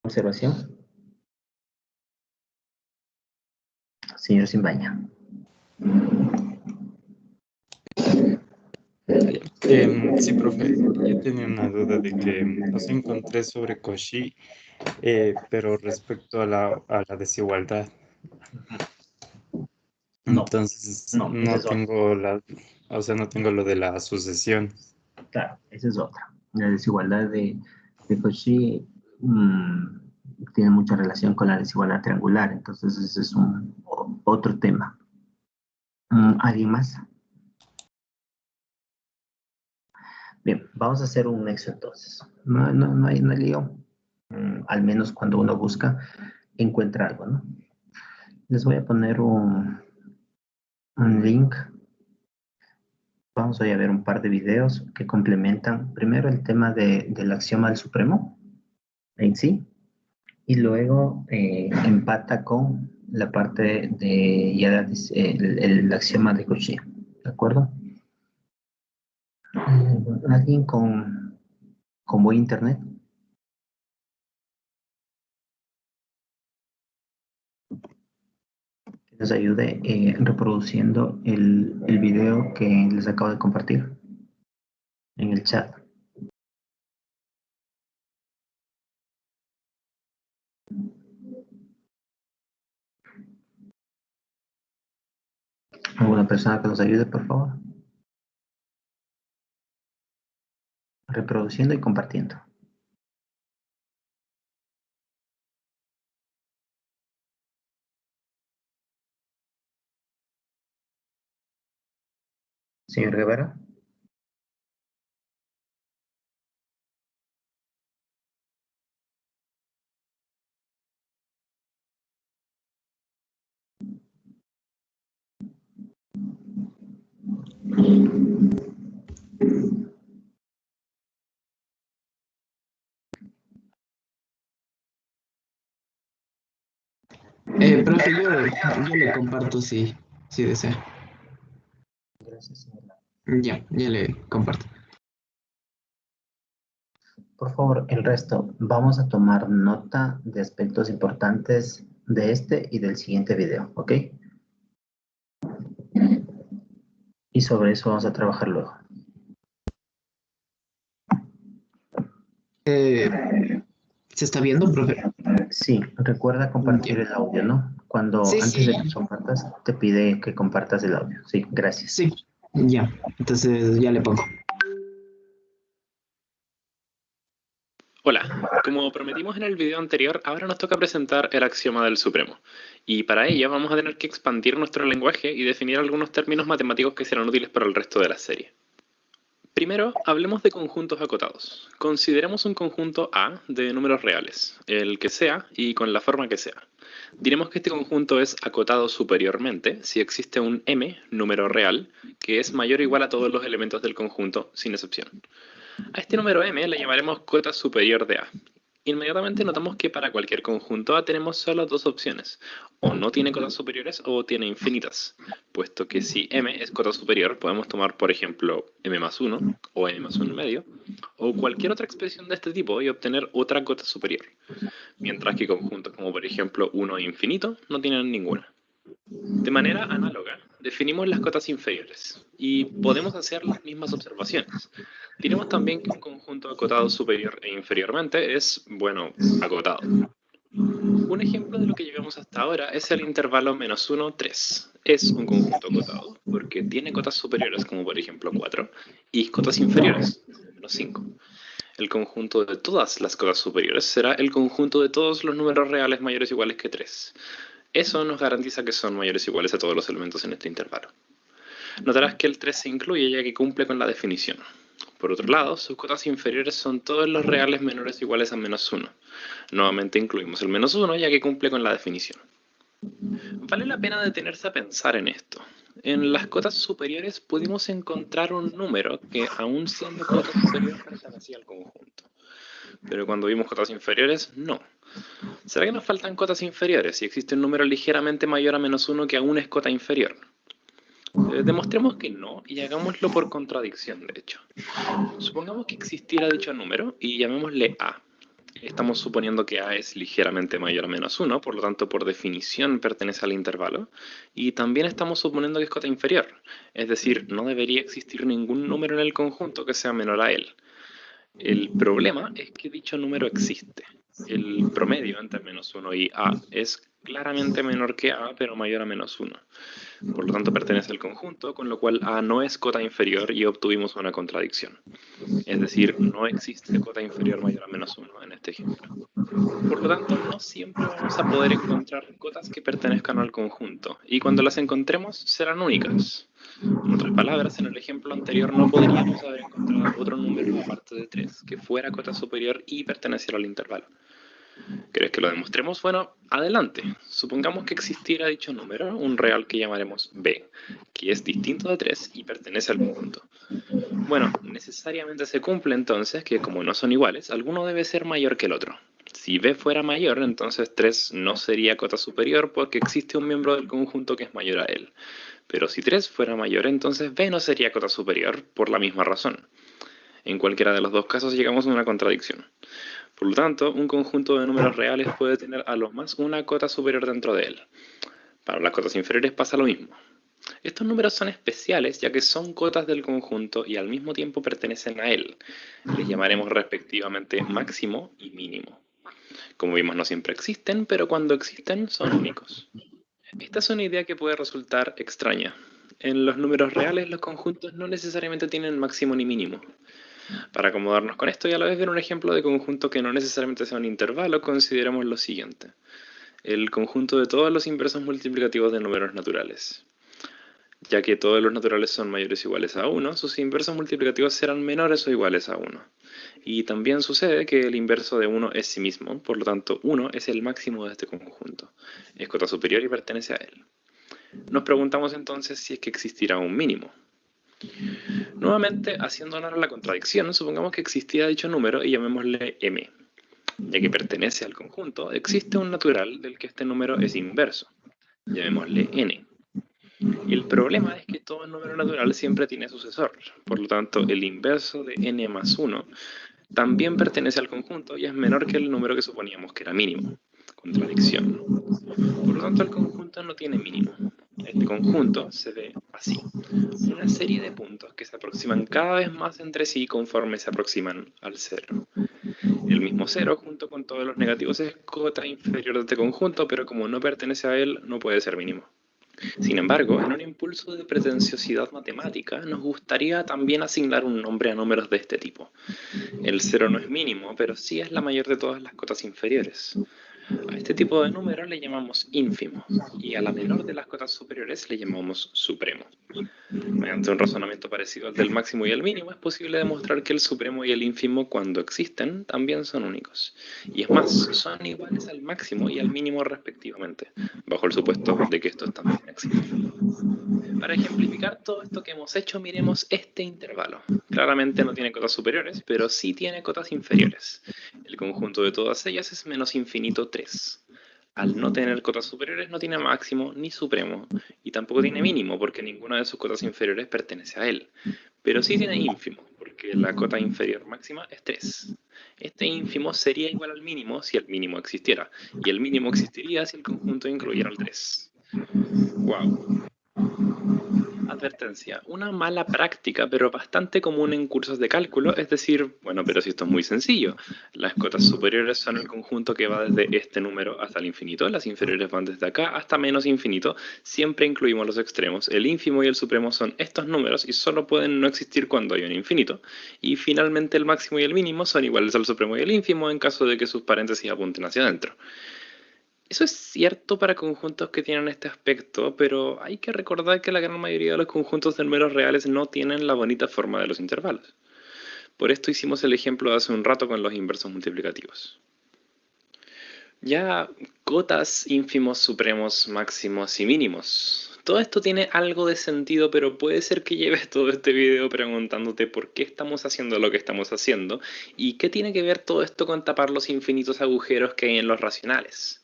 Observación. Señor Simbaña. Sí, profe, yo tenía una duda de que os encontré sobre Cauchy, pero respecto a la desigualdad. No, Entonces, no, esa no es otra. tengo no tengo lo de la sucesión. Claro, esa es otra. La desigualdad de Cauchy tiene mucha relación con la desigualdad triangular, entonces ese es otro tema. ¿Alguien más? Bien, vamos a hacer un nexo entonces. No hay lío. Al menos cuando uno busca, encuentra algo, ¿no? Les voy a poner un link. Vamos hoy a ver un par de videos que complementan primero el tema del axioma del supremo en sí, y luego empata con la parte de ya el axioma de Cauchy. ¿De acuerdo? ¿Alguien con buen internet? Que nos ayude reproduciendo el video que les acabo de compartir en el chat. ¿Alguna persona que nos ayude, por favor? Reproduciendo y compartiendo. Señor Guevara. Profe, yo le comparto si desea. Gracias, señora. Ya le comparto. Por favor, el resto, vamos a tomar nota de aspectos importantes de este y del siguiente video, ¿ok? Y sobre eso vamos a trabajar luego. ¿Se está viendo, profe? Sí, recuerda compartir Ya. el audio, ¿no? Cuando Sí, antes de sí, que compartas, te pide que compartas el audio. Sí, gracias. sí. Ya. Entonces ya le pongo. Hola, como prometimos en el video anterior, ahora nos toca presentar el axioma del supremo. Y para ello vamos a tener que expandir nuestro lenguaje y definir algunos términos matemáticos que serán útiles para el resto de la serie. Primero, hablemos de conjuntos acotados. Consideremos un conjunto A de números reales, el que sea y con la forma que sea. Diremos que este conjunto es acotado superiormente si existe un m, número real, que es mayor o igual a todos los elementos del conjunto, sin excepción. A este número m le llamaremos cota superior de A. Inmediatamente notamos que para cualquier conjunto A tenemos solo dos opciones, o no tiene cotas superiores o tiene infinitas, puesto que si m es cota superior podemos tomar por ejemplo m más 1 o m más 1 medio, o cualquier otra expresión de este tipo y obtener otra cota superior, mientras que conjuntos como por ejemplo 1 e infinito no tienen ninguna. De manera análoga, definimos las cotas inferiores y podemos hacer las mismas observaciones. Diremos también que un conjunto acotado superior e inferiormente es, bueno, acotado. Un ejemplo de lo que llevamos hasta ahora es el intervalo -1, 3. Es un conjunto acotado porque tiene cotas superiores como por ejemplo 4 y cotas inferiores como -5. El conjunto de todas las cotas superiores será el conjunto de todos los números reales mayores o iguales que 3. Eso nos garantiza que son mayores o iguales a todos los elementos en este intervalo. Notarás que el 3 se incluye ya que cumple con la definición. Por otro lado, sus cotas inferiores son todos los reales menores o iguales a -1. Nuevamente incluimos el -1 ya que cumple con la definición. Vale la pena detenerse a pensar en esto. En las cotas superiores pudimos encontrar un número que, aún siendo cota superior, pertenecía al conjunto. Pero cuando vimos cotas inferiores, no. ¿Será que nos faltan cotas inferiores si existe un número ligeramente mayor a -1 que aún es cota inferior? Demostremos que no y hagámoslo por contradicción, de hecho. Supongamos que existiera dicho número y llamémosle A. estamos suponiendo que A es ligeramente mayor a menos 1, por lo tanto, por definición pertenece al intervalo. Y también estamos suponiendo que es cota inferior, es decir, no debería existir ningún número en el conjunto que sea menor a él. El problema es que dicho número existe. El promedio entre menos 1 y A es claramente menor que A, pero mayor a menos 1. Por lo tanto, pertenece al conjunto, con lo cual A no es cota inferior y obtuvimos una contradicción. Es decir, no existe cota inferior mayor a menos 1 en este ejemplo. Por lo tanto, no siempre vamos a poder encontrar cotas que pertenezcan al conjunto, y cuando las encontremos serán únicas. En otras palabras, en el ejemplo anterior no podríamos haber encontrado otro número aparte de 3 que fuera cota superior y perteneciera al intervalo. ¿Querés que lo demostremos? Bueno, adelante. Supongamos que existiera dicho número, un real que llamaremos b, que es distinto de 3 y pertenece al conjunto. Bueno, necesariamente se cumple entonces que como no son iguales, alguno debe ser mayor que el otro. Si b fuera mayor, entonces 3 no sería cota superior porque existe un miembro del conjunto que es mayor a él. Pero si 3 fuera mayor, entonces b no sería cota superior por la misma razón. En cualquiera de los dos casos llegamos a una contradicción. Por lo tanto, un conjunto de números reales puede tener a lo más una cota superior dentro de él. Para las cotas inferiores pasa lo mismo. Estos números son especiales ya que son cotas del conjunto y al mismo tiempo pertenecen a él. Les llamaremos respectivamente máximo y mínimo. Como vimos, no siempre existen, pero cuando existen son únicos. Esta es una idea que puede resultar extraña. En los números reales los conjuntos no necesariamente tienen máximo ni mínimo. Para acomodarnos con esto y a la vez ver un ejemplo de conjunto que no necesariamente sea un intervalo, consideremos lo siguiente. El conjunto de todos los inversos multiplicativos de números naturales. Ya que todos los naturales son mayores o iguales a 1, sus inversos multiplicativos serán menores o iguales a 1. Y también sucede que el inverso de 1 es sí mismo, por lo tanto 1 es el máximo de este conjunto. Es cota superior y pertenece a él. Nos preguntamos entonces si es que existirá un mínimo. Nuevamente, haciendo honor a la contradicción, supongamos que existía dicho número y llamémosle m. Ya que pertenece al conjunto, existe un natural del que este número es inverso. Llamémosle n. Y el problema es que todo número natural siempre tiene sucesor. Por lo tanto, el inverso de n más 1 también pertenece al conjunto y es menor que el número que suponíamos que era mínimo. Contradicción. Por lo tanto, el conjunto no tiene mínimo. Este conjunto se ve así. Una serie de puntos que se aproximan cada vez más entre sí conforme se aproximan al cero. El mismo cero junto con todos los negativos es cota inferior de este conjunto, pero como no pertenece a él, no puede ser mínimo. Sin embargo, en un impulso de pretenciosidad matemática, nos gustaría también asignar un nombre a números de este tipo. El cero no es mínimo, pero sí es la mayor de todas las cotas inferiores. A este tipo de número le llamamos ínfimo, y a la menor de las cotas superiores le llamamos supremo. Mediante un razonamiento parecido al del máximo y el mínimo, es posible demostrar que el supremo y el ínfimo, cuando existen, también son únicos. Y es más, son iguales al máximo y al mínimo respectivamente, bajo el supuesto de que estos también existen. Para ejemplificar todo esto que hemos hecho, miremos este intervalo. Claramente no tiene cotas superiores, pero sí tiene cotas inferiores. El conjunto de todas ellas es menos infinito 3. Al no tener cotas superiores no tiene máximo ni supremo, y tampoco tiene mínimo, porque ninguna de sus cotas inferiores pertenece a él. Pero sí tiene ínfimo, porque la cota inferior máxima es 3. Este ínfimo sería igual al mínimo si el mínimo existiera, y el mínimo existiría si el conjunto incluyera el 3. ¡Wow! Advertencia, una mala práctica, pero bastante común en cursos de cálculo, es decir, bueno, pero si esto es muy sencillo, las cotas superiores son el conjunto que va desde este número hasta el infinito, las inferiores van desde acá hasta menos infinito, siempre incluimos los extremos, el ínfimo y el supremo son estos números y solo pueden no existir cuando hay un infinito, y finalmente el máximo y el mínimo son iguales al supremo y el ínfimo en caso de que sus paréntesis apunten hacia adentro. Eso es cierto para conjuntos que tienen este aspecto, pero hay que recordar que la gran mayoría de los conjuntos de números reales no tienen la bonita forma de los intervalos. Por esto hicimos el ejemplo de hace un rato con los inversos multiplicativos. Ya cotas, ínfimos, supremos, máximos y mínimos. Todo esto tiene algo de sentido, pero puede ser que lleves todo este video preguntándote por qué estamos haciendo lo que estamos haciendo y qué tiene que ver todo esto con tapar los infinitos agujeros que hay en los racionales.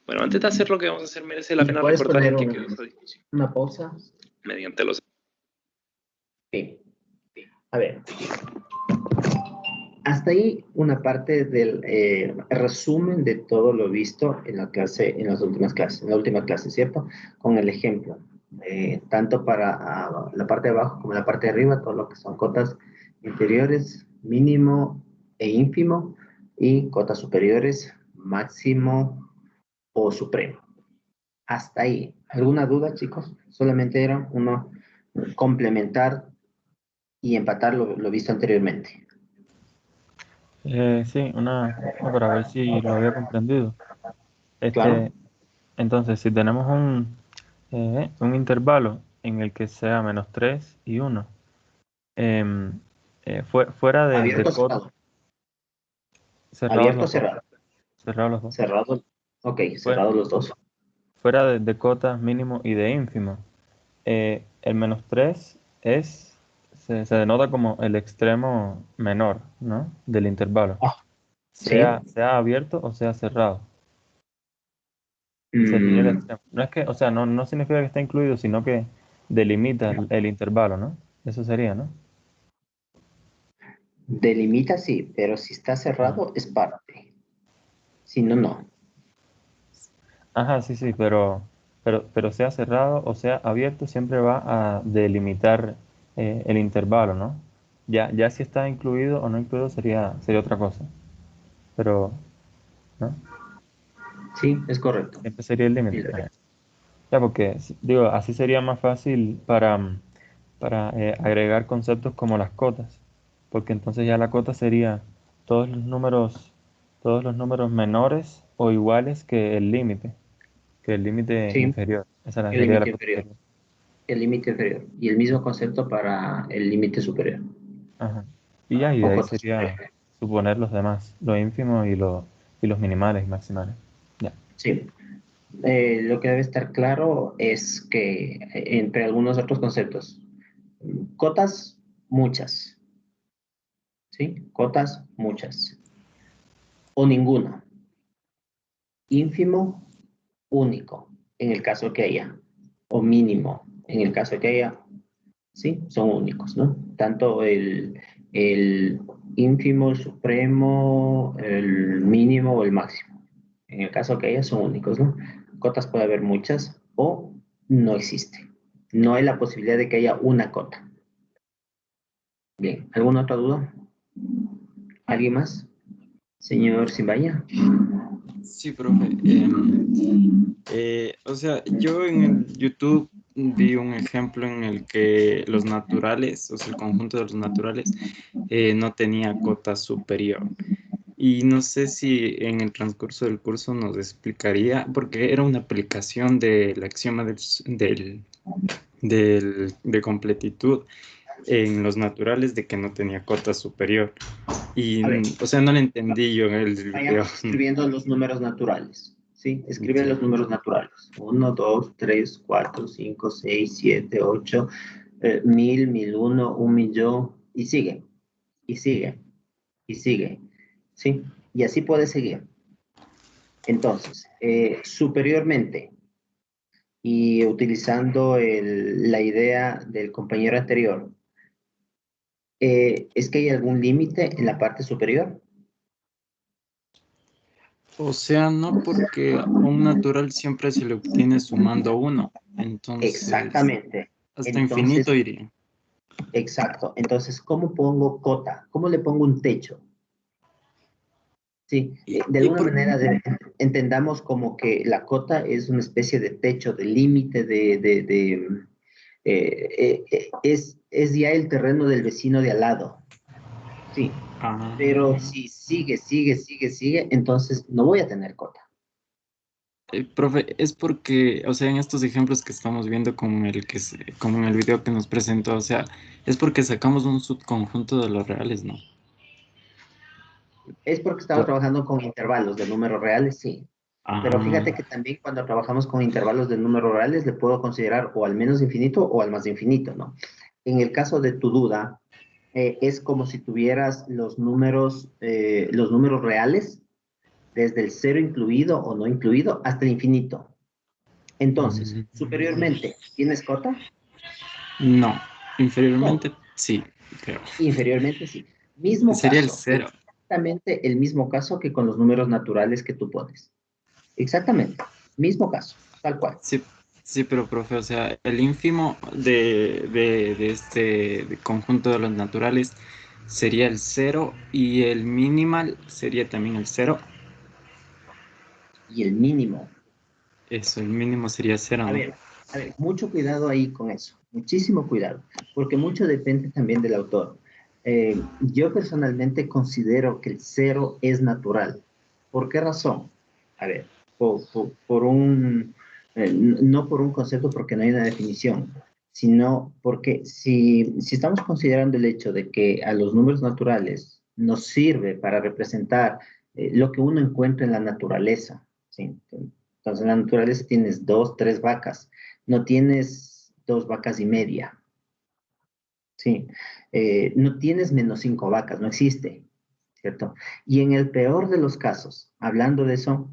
Bueno, antes de hacer lo que vamos a hacer, merece la pena recordar en qué quedó esa discusión. Una pausa. Mediante los... Sí. A ver. hasta ahí una parte del resumen de todo lo visto en la clase, en las últimas clases, en la última clase, ¿cierto? Con el ejemplo, tanto para la parte de abajo como la parte de arriba, todo lo que son cotas inferiores, mínimo e ínfimo, y cotas superiores, máximo o supremo. Hasta ahí. ¿Alguna duda, chicos? Solamente era uno complementar y empatar lo visto anteriormente. Sí, para ver si lo había comprendido. Claro. Entonces, si tenemos un intervalo en el que sea -3 y 1, fuera de Abierto o cota, cerrado. cerrados Abierto o los dos, cerrado. cerrados los dos. Cerrado. Ok, Fue- cerrados los dos. Fuera de cotas mínimo y de ínfimo, el -3 se denota como el extremo menor, ¿no? Del intervalo, Ah, sí. sea abierto o sea cerrado. Sería el Mm, extremo. No es que, o sea, no significa que está incluido, sino que delimita el intervalo, ¿no? Eso sería, ¿no? delimita sí, pero si está Ajá. cerrado es parte. Si no, no. Ajá, sí, sí, pero sea cerrado o sea abierto, siempre va a delimitar el intervalo, ¿no? Ya si está incluido o no incluido sería otra cosa. Pero, ¿no? Sí, es correcto. Siempre sería el Sí, límite. Ya, porque, digo, así sería más fácil para agregar conceptos como las cotas, porque entonces ya la cota sería todos los números, todos los números menores o iguales que el límite sí, inferior. Esa el sería la límite cota inferior. inferior. El límite inferior. Y el mismo concepto para el límite superior. Ajá. Y O de ahí cota sería superior. suponer los demás, los ínfimos y los minimales y maximales. Ya. Sí. Lo que debe estar claro es que entre algunos otros conceptos, cotas, muchas. ¿Sí? Cotas, muchas. O ninguna. Ínfimo, único, en el caso que haya. O mínimo, en el caso que haya. Sí, son únicos, ¿no? Tanto el ínfimo, el supremo, el mínimo o el máximo. En el caso que haya, son únicos, ¿no? Cotas puede haber muchas o no existe. No hay la posibilidad de que haya una cota. Bien, ¿alguna otra duda? ¿Alguien más? Señor Simbaya. Sí, profe. O sea, yo en el YouTube vi un ejemplo en el que los naturales, o sea, el conjunto de los naturales, no tenía cota superior. Y no sé si en el transcurso del curso nos explicaría, porque era una aplicación del axioma de completitud en los naturales de que no tenía cota superior. Y, A ver, o sea, no lo entendí yo en el video. vayamos escribiendo los números naturales. ¿Sí? Escribe Ya. los números naturales. 1, 2, 3, 4, 5, 6, 7, 8, 1000, 1001, 1.000.000, y sigue, y sigue, y sigue. ¿Sí? Y así puede seguir. Entonces, superiormente, y utilizando la idea del compañero anterior, ¿es que hay algún límite en la parte superior? O sea, no porque un natural siempre se le obtiene sumando uno. Entonces, Exactamente. hasta Entonces, infinito iría. exacto. Entonces, ¿cómo pongo cota? ¿Cómo le pongo un techo? Sí, Y, de y alguna por, manera entendamos como que la cota es una especie de techo, de límite, es ya el terreno del vecino de al lado. Sí, pero ah, si sigue, entonces no voy a tener cota. profe, es porque, o sea, en estos ejemplos que estamos viendo como en el video que nos presentó, o sea, es porque sacamos un subconjunto de los reales, ¿no? Es porque estamos Por- trabajando con intervalos de números reales, sí. Pero ah, fíjate que también cuando trabajamos con intervalos de números reales le puedo considerar o al menos infinito o al más infinito, ¿no? En el caso de tu duda, es como si tuvieras los números reales, desde el cero incluido o no incluido hasta el infinito. Entonces, mm, superiormente, ¿tienes cota? no, No. inferiormente sí, creo. Inferiormente, sí. Mismo Sería el caso. cero. exactamente el mismo caso que con los números naturales que tú pones. Exactamente, mismo caso, tal cual. Sí, sí, pero profe, o sea, el ínfimo de este conjunto de los naturales sería el 0 y el minimal sería también el 0. Y el mínimo. Eso, el mínimo sería 0, A ¿no? ver, a ver, mucho cuidado ahí con eso, muchísimo cuidado, porque mucho depende también del autor. Yo personalmente considero que el cero es natural. ¿Por qué razón? A ver, no por un concepto porque no hay una definición, sino porque si estamos considerando el hecho de que a los números naturales nos sirve para representar lo que uno encuentra en la naturaleza, ¿sí? Entonces, en la naturaleza tienes dos, tres vacas, no tienes dos vacas y media, ¿sí? No tienes menos cinco vacas, no existe, ¿cierto? Y en el peor de los casos, hablando de eso,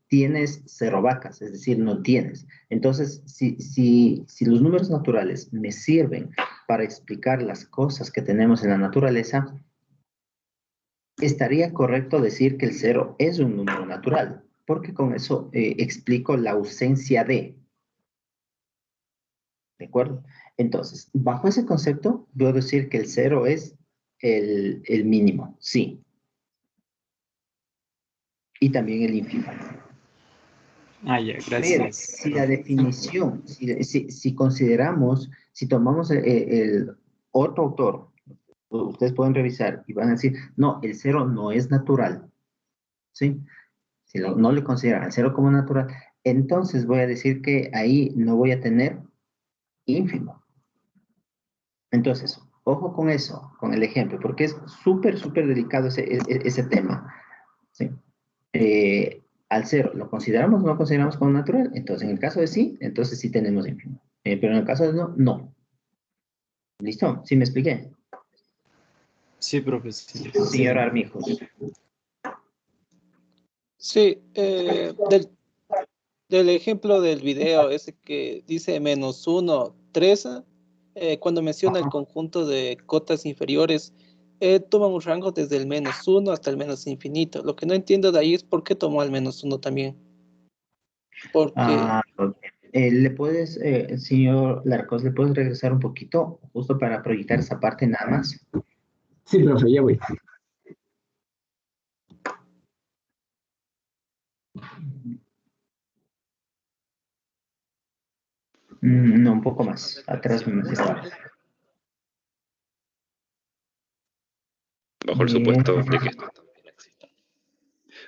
tienes cero vacas, es decir, no tienes. Entonces, si los números naturales me sirven para explicar las cosas que tenemos en la naturaleza, estaría correcto decir que el cero es un número natural, porque con eso explico la ausencia ¿de acuerdo? Entonces, bajo ese concepto, puedo decir que el cero es el mínimo, sí, y también el ínfimo. Ah, ya, Pero gracias, si la profe. definición, si consideramos, si tomamos el otro autor, ustedes pueden revisar y van a decir, no, el cero no es natural, ¿sí? Si no le consideran el cero como natural, entonces voy a decir que ahí no voy a tener ínfimo. Entonces, ojo con eso, con el ejemplo, porque es súper, súper delicado ese tema, ¿sí? Al cero, ¿lo consideramos o no lo consideramos como natural? Entonces, en el caso de sí, entonces sí tenemos ínfimo. Pero en el caso de no, no. ¿Listo? ¿Sí me expliqué? Sí, profe, sí, Señor sí. Armijos. Sí, del ejemplo del video, ese que dice -1, 13, cuando menciona el Ajá. conjunto de cotas inferiores, toma un rango desde el -1 hasta el menos infinito. Lo que no entiendo de ahí es por qué tomó al -1 también. Porque, Ok. Señor Larcos, ¿le puedes regresar un poquito, justo para proyectar esa parte nada más? Sí, profe, ya voy. No, un poco más. Atrás me estaba. Bajo el Bien. supuesto de que estos también existan.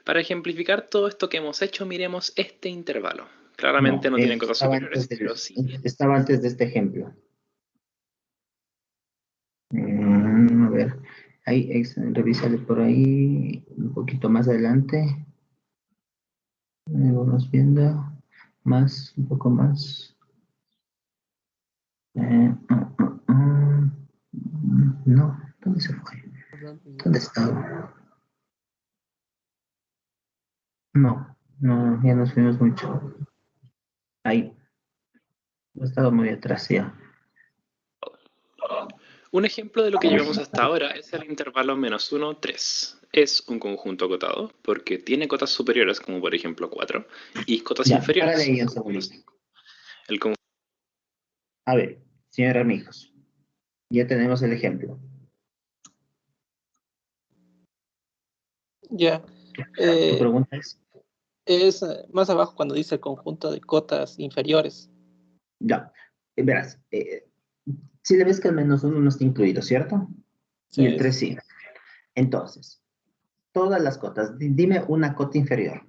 Para ejemplificar todo esto que hemos hecho, miremos este intervalo. Claramente No, no tiene cotas estaba antes superiores, pero sí. estaba antes de este ejemplo. A ver, ahí, revísale por ahí, un poquito más adelante. Ahí vamos viendo más, un poco más. No, ¿dónde se fue? ¿Dónde estaba? No, no, ya nos fuimos mucho. Ahí, he estado muy atrás ya. Un ejemplo de lo que llevamos hasta ahora es el intervalo -1, 3. Es un conjunto acotado porque tiene cotas superiores, como por ejemplo 4, y cotas Ya, párale inferiores, ahí un como segundito. 5. El conjunto A ver, señor Armijos, ya tenemos el ejemplo. ya, Tu eh, pregunta es, es más abajo cuando dice el conjunto de cotas inferiores. ya, verás, si le ves que el -1 no está incluido, ¿cierto? Y el Sí, 3 sí. Entonces, todas las cotas, dime una cota inferior,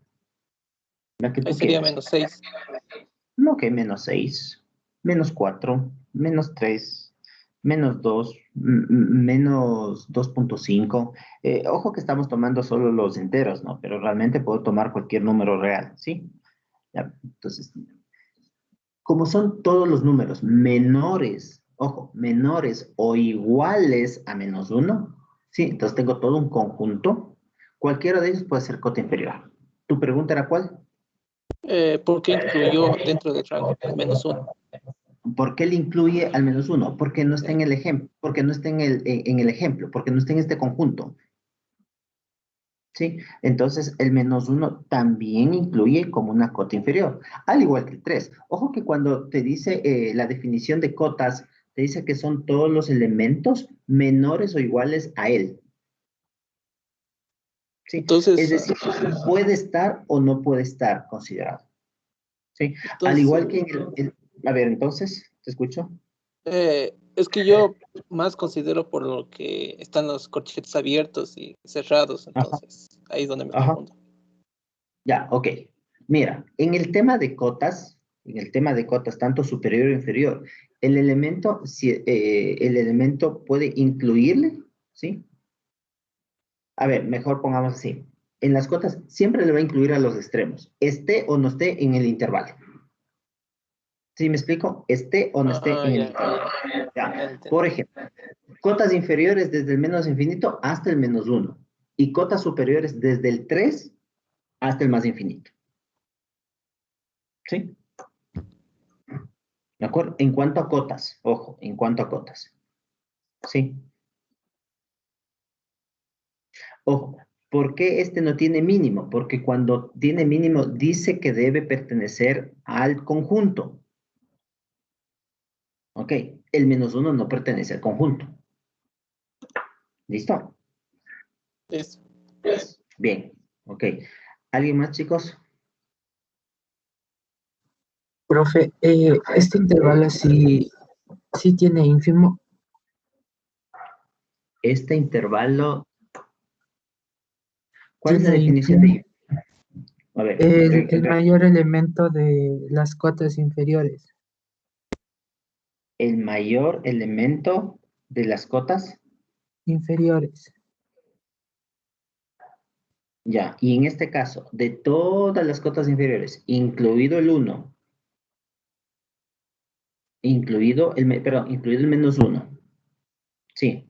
la que ahí tú sería quieras. -6. No que -6, -4, -3, -2, -2.5. Ojo que estamos tomando solo los enteros, ¿no? Pero realmente puedo tomar cualquier número real, ¿sí? Ya, entonces, como son todos los números menores, ojo, menores o iguales a -1, ¿sí? Entonces tengo todo un conjunto. Cualquiera de ellos puede ser cota inferior. ¿Tu pregunta era cuál? ¿Por qué incluyó dentro del rango al -1? ¿Por qué le incluye al -1? Porque no está en el ejemplo, porque no está en el ejemplo, porque no está en este conjunto. ¿Sí? Entonces, el -1 también incluye como una cota inferior, al igual que el 3. Ojo que cuando te dice la definición de cotas, te dice que son todos los elementos menores o iguales a él. ¿Sí? Entonces, es decir, puede estar o no puede estar considerado. ¿Sí? Al igual que en a ver, entonces, ¿te escucho? es que yo más considero por lo que están los corchetes abiertos y cerrados, entonces ahí es donde me confundo. Ya, ok. Mira, en el tema de cotas, tanto superior o inferior, el elemento puede incluirle, ¿sí? A ver, mejor pongamos así. En las cotas siempre le va a incluir a los extremos, esté o no esté en el intervalo. ¿Sí me explico? Esté o no esté en el intervalo. Ya. Por ejemplo, cotas inferiores desde el menos infinito hasta el -1 y cotas superiores desde el 3 hasta el más infinito. ¿Sí? ¿De acuerdo? En cuanto a cotas, ojo, en cuanto a cotas. ¿Sí? Ojo, ¿por qué este no tiene mínimo? Porque cuando tiene mínimo dice que debe pertenecer al conjunto. ¿Ok? El -1 no pertenece al conjunto. ¿Listo? Eso. Bien, ok. ¿Alguien más, chicos? Profe, este intervalo sí tiene ínfimo. Este intervalo, ¿cuál es la Tiene definición de ínfimo. ínfimo? A ver, El mayor elemento de las cotas inferiores. el mayor elemento de las cotas. Inferiores. Ya, y en este caso, de todas las cotas inferiores, incluido el 1, incluido el -1. Sí.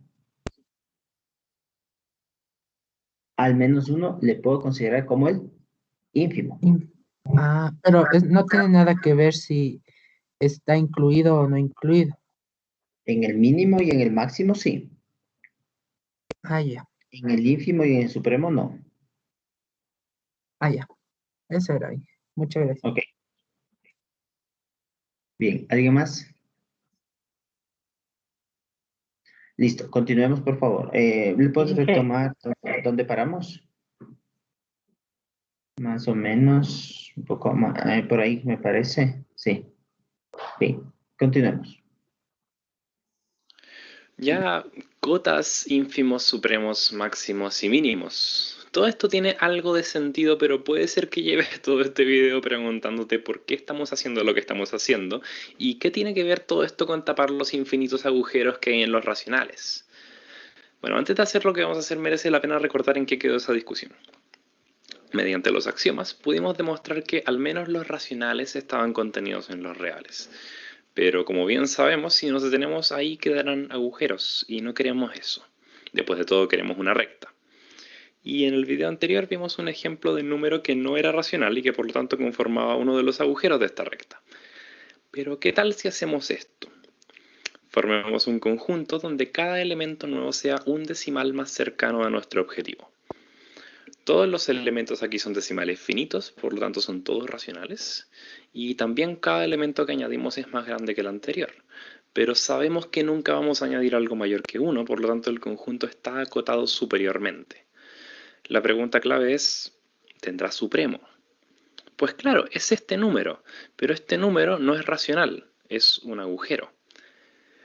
Al -1 le puedo considerar como el ínfimo. Pero no tiene nada que ver si está incluido o no incluido. En el mínimo y en el máximo, sí. Ya. En el ínfimo y en el supremo, no. Ya. Eso era ahí. Muchas gracias. Ok. Bien, ¿alguien más? Listo, continuemos, por favor. ¿Le puedes retomar dónde paramos? Más o menos, un poco más, por ahí me parece. Sí. Bien, continuemos. Ya, cotas, ínfimos, supremos, máximos y mínimos. Todo esto tiene algo de sentido, pero puede ser que lleves todo este video preguntándote por qué estamos haciendo lo que estamos haciendo y qué tiene que ver todo esto con tapar los infinitos agujeros que hay en los racionales. Bueno, antes de hacer lo que vamos a hacer merece la pena recordar en qué quedó esa discusión. Mediante los axiomas pudimos demostrar que al menos los racionales estaban contenidos en los reales. Pero como bien sabemos, si nos detenemos ahí quedarán agujeros y no queremos eso. Después de todo queremos una recta. Y en el video anterior vimos un ejemplo de número que no era racional y que por lo tanto conformaba uno de los agujeros de esta recta. Pero ¿qué tal si hacemos esto? Formemos un conjunto donde cada elemento nuevo sea un decimal más cercano a nuestro objetivo. Todos los elementos aquí son decimales finitos, por lo tanto son todos racionales. Y también cada elemento que añadimos es más grande que el anterior. Pero sabemos que nunca vamos a añadir algo mayor que 1, por lo tanto el conjunto está acotado superiormente. La pregunta clave es, ¿tendrá supremo? Pues claro, es este número, pero este número no es racional, es un agujero.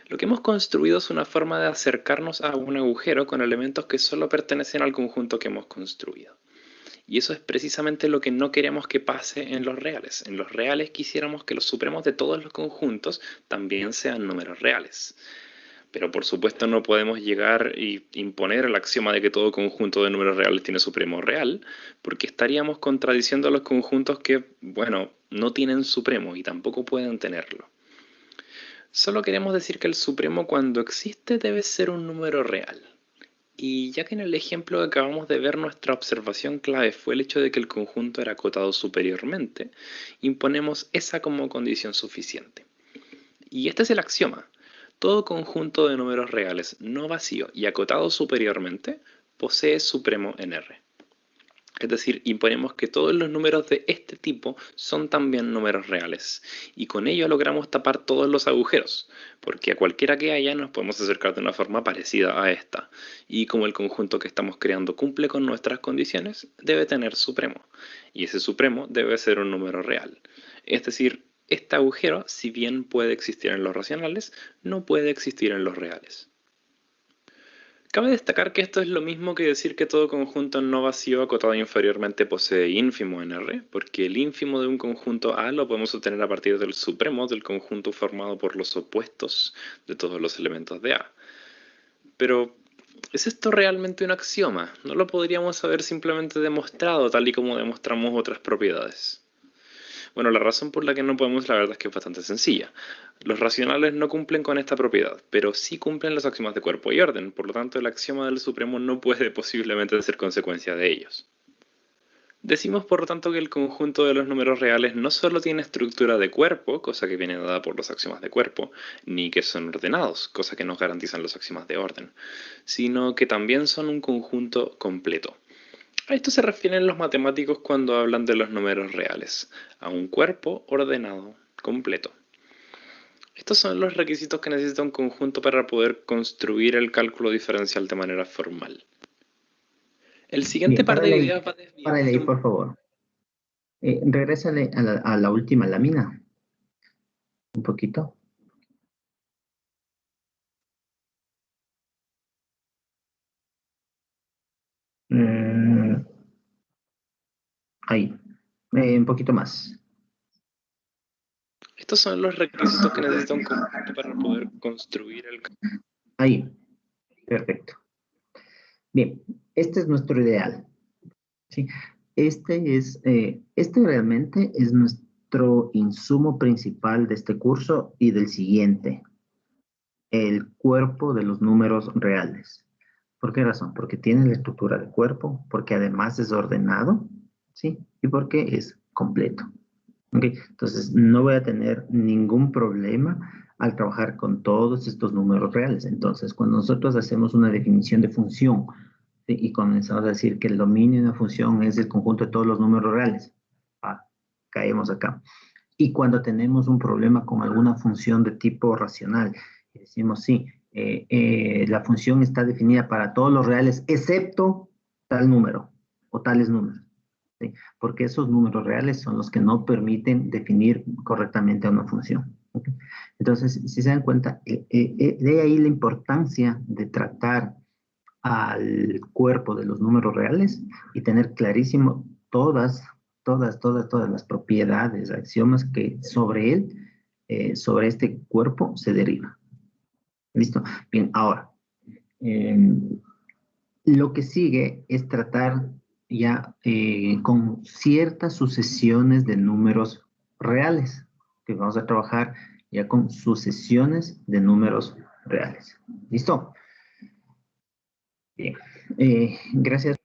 Lo que hemos construido es una forma de acercarnos a un agujero con elementos que solo pertenecen al conjunto que hemos construido. Y eso es precisamente lo que no queremos que pase en los reales. En los reales quisiéramos que los supremos de todos los conjuntos también sean números reales. Pero por supuesto no podemos llegar y imponer el axioma de que todo conjunto de números reales tiene supremo real, porque estaríamos contradiciendo a los conjuntos que, bueno, no tienen supremo y tampoco pueden tenerlo. Solo queremos decir que el supremo cuando existe debe ser un número real. Y ya que en el ejemplo que acabamos de ver nuestra observación clave fue el hecho de que el conjunto era acotado superiormente, imponemos esa como condición suficiente. Y este es el axioma. Todo conjunto de números reales no vacío y acotado superiormente posee supremo en R. Es decir, imponemos que todos los números de este tipo son también números reales. Y con ello logramos tapar todos los agujeros, porque a cualquiera que haya nos podemos acercar de una forma parecida a esta. Y como el conjunto que estamos creando cumple con nuestras condiciones, debe tener supremo. Y ese supremo debe ser un número real. Es decir, este agujero, si bien puede existir en los racionales, no puede existir en los reales. Cabe destacar que esto es lo mismo que decir que todo conjunto no vacío acotado inferiormente posee ínfimo en R, porque el ínfimo de un conjunto A lo podemos obtener a partir del supremo del conjunto formado por los opuestos de todos los elementos de A. Pero, ¿es esto realmente un axioma? ¿No lo podríamos haber simplemente demostrado tal y como demostramos otras propiedades? Bueno, la razón por la que no podemos, la verdad es que es bastante sencilla. Los racionales no cumplen con esta propiedad, pero sí cumplen los axiomas de cuerpo y orden, por lo tanto el axioma del supremo no puede posiblemente ser consecuencia de ellos. Decimos por lo tanto que el conjunto de los números reales no solo tiene estructura de cuerpo, cosa que viene dada por los axiomas de cuerpo, ni que son ordenados, cosa que nos garantizan los axiomas de orden, sino que también son un conjunto completo. A esto se refieren los matemáticos cuando hablan de los números reales, a un cuerpo ordenado, completo. Estos son los requisitos que necesita un conjunto para poder construir el cálculo diferencial de manera formal. El siguiente Bien, par de videos va a para ahí, desviarse por favor. Regrésale a la última lámina. Un poquito. Ahí. Un poquito más. Estos son los requisitos que necesita un conjunto para poder construir el cálculo. Ahí. Perfecto. Bien, este es nuestro ideal. ¿Sí? Este realmente es nuestro insumo principal de este curso y del siguiente, el cuerpo de los números reales. ¿Por qué razón? Porque tiene la estructura de cuerpo, porque además es ordenado, ¿sí? Y porque es completo. ¿Ok? Entonces, no voy a tener ningún problema al trabajar con todos estos números reales. Entonces, cuando nosotros hacemos una definición de función, ¿sí? Y comenzamos a decir que el dominio de una función es el conjunto de todos los números reales, caemos acá. Y cuando tenemos un problema con alguna función de tipo racional, decimos, sí, la función está definida para todos los reales, excepto tal número o tales números. ¿Sí? Porque esos números reales son los que no permiten definir correctamente a una función. ¿Okay? Entonces, si se dan cuenta, de ahí la importancia de tratar al cuerpo de los números reales y tener clarísimo todas las propiedades, axiomas que sobre él, sobre este cuerpo se deriva. ¿Listo? Bien, ahora, lo que sigue es tratar ya con ciertas sucesiones de números reales, que vamos a trabajar ya con sucesiones de números reales. ¿Listo? Bien, gracias.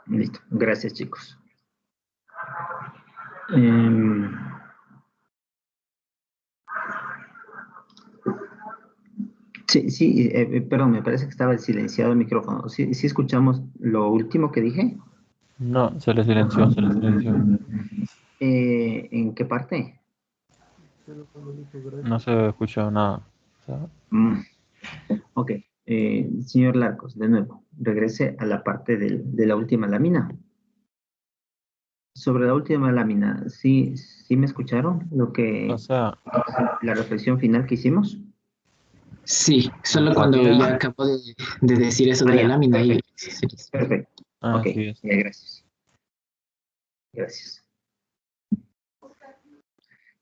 Listo, gracias chicos. Sí, perdón, me parece que estaba silenciado el micrófono. ¿Sí, sí escuchamos lo último que dije? No, se le silenció, se le silenció. ¿En qué parte? No se escuchó nada. Ok, señor Larcos, de nuevo, regrese a la parte de la última lámina. Sobre la última lámina, ¿sí me escucharon lo que, O sea, la reflexión final que hicimos? Sí, solo cuando había... ya acabo de decir eso de la Ya, lámina y... perfecto. Ok, sí es. ya, gracias. Gracias.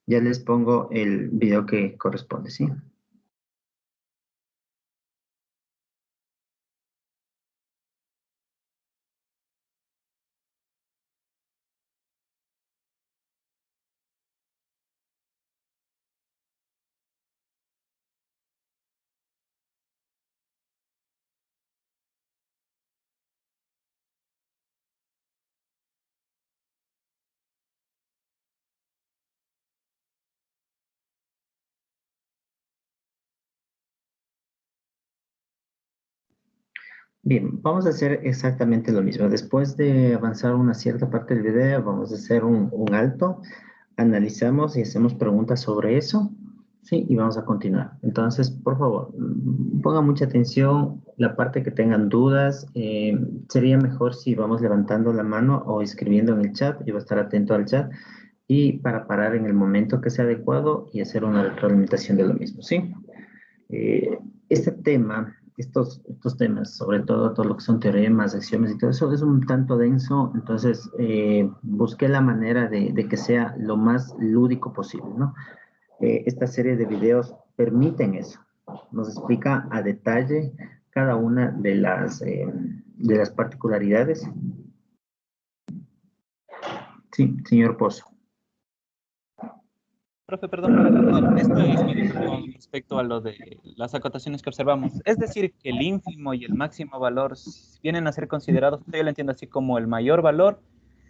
Ya les pongo el video que corresponde, ¿sí? Bien, vamos a hacer exactamente lo mismo. Después de avanzar una cierta parte del video, vamos a hacer un alto, analizamos y hacemos preguntas sobre eso, ¿sí? Y vamos a continuar. Entonces, por favor, pongan mucha atención, la parte que tengan dudas, sería mejor si vamos levantando la mano o escribiendo en el chat, yo voy a estar atento al chat, y para parar en el momento que sea adecuado y hacer una retroalimentación de lo mismo, ¿sí? Este tema, estos temas, sobre todo lo que son teoremas, axiomas y todo eso, es un tanto denso, entonces busqué la manera de que sea lo más lúdico posible, ¿no? Esta serie de videos permiten eso, nos explica a detalle cada una de las particularidades. Sí, señor Pozo. Profe, perdón por interrumpir. Esto es con respecto a lo de las acotaciones que observamos. Es decir, que el ínfimo y el máximo valor vienen a ser considerados, yo lo entiendo así, como el mayor valor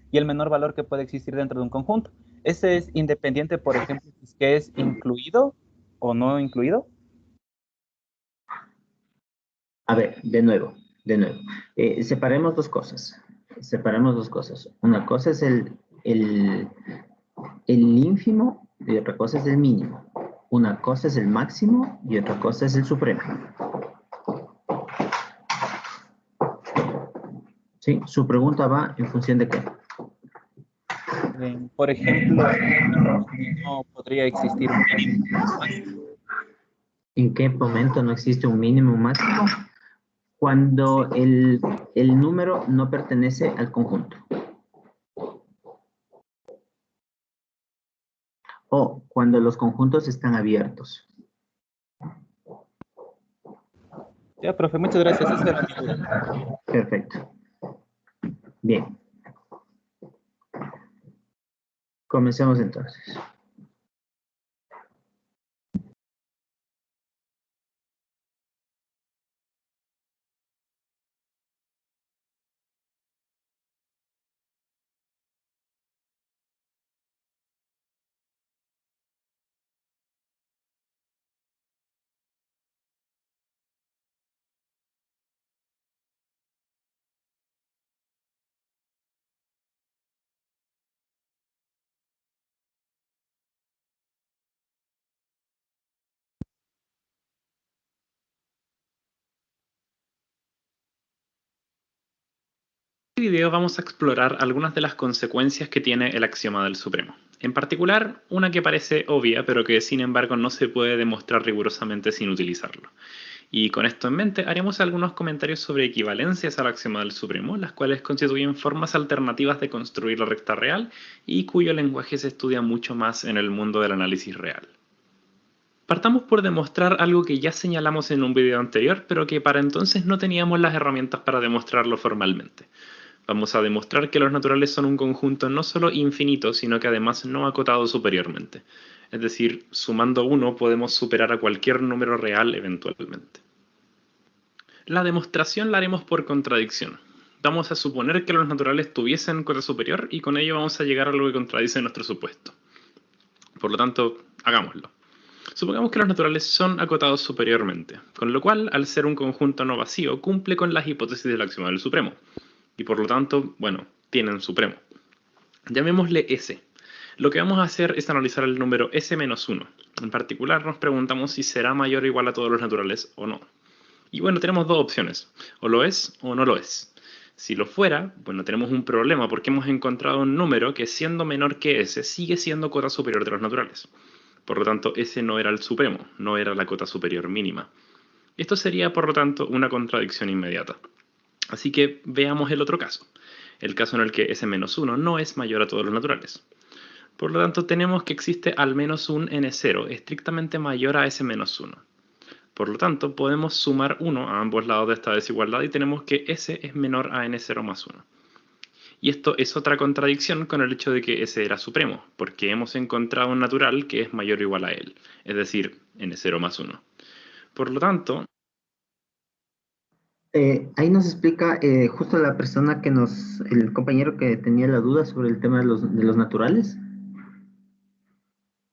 y el menor valor que puede existir dentro de un conjunto. ¿Ese es independiente, por ejemplo, si es que es incluido o no incluido? A ver, de nuevo. Separemos dos cosas. Una cosa es el ínfimo y otra cosa es el mínimo. Una cosa es el máximo y otra cosa es el supremo. ¿Sí? Su pregunta va en función de qué. Por ejemplo, no podría existir un mínimo máximo. ¿En qué momento no existe un mínimo máximo? Cuando el número no pertenece al conjunto. O cuando los conjuntos están abiertos. Ya, profe, muchas gracias. Esa era mi duda. Perfecto. Bien. Comencemos entonces. En este video vamos a explorar algunas de las consecuencias que tiene el axioma del supremo. En particular, una que parece obvia, pero que sin embargo no se puede demostrar rigurosamente sin utilizarlo. Y con esto en mente, haremos algunos comentarios sobre equivalencias al axioma del supremo, las cuales constituyen formas alternativas de construir la recta real y cuyo lenguaje se estudia mucho más en el mundo del análisis real. Partamos por demostrar algo que ya señalamos en un video anterior, pero que para entonces no teníamos las herramientas para demostrarlo formalmente. Vamos a demostrar que los naturales son un conjunto no solo infinito, sino que además no acotado superiormente. Es decir, sumando 1 podemos superar a cualquier número real eventualmente. La demostración la haremos por contradicción. Vamos a suponer que los naturales tuviesen cota superior y con ello vamos a llegar a algo que contradice nuestro supuesto. Por lo tanto, hagámoslo. Supongamos que los naturales son acotados superiormente, con lo cual, al ser un conjunto no vacío, cumple con las hipótesis del axioma del supremo. Y por lo tanto, bueno, tienen supremo. Llamémosle S. Lo que vamos a hacer es analizar el número S-1. En particular nos preguntamos si será mayor o igual a todos los naturales o no. Y bueno, tenemos dos opciones. O lo es o no lo es. Si lo fuera, bueno, tenemos un problema porque hemos encontrado un número que siendo menor que S sigue siendo cota superior de los naturales. Por lo tanto, S no era el supremo, no era la cota superior mínima. Esto sería, por lo tanto, una contradicción inmediata. Así que veamos el otro caso. El caso en el que S-1 no es mayor a todos los naturales. Por lo tanto, tenemos que existe al menos un N0 estrictamente mayor a S-1. Por lo tanto, podemos sumar 1 a ambos lados de esta desigualdad y tenemos que S es menor a N0 más 1. Y esto es otra contradicción con el hecho de que S era supremo, porque hemos encontrado un natural que es mayor o igual a él, es decir, N0 más 1. Por lo tanto... ahí nos explica justo la persona el compañero que tenía la duda sobre el tema de los naturales.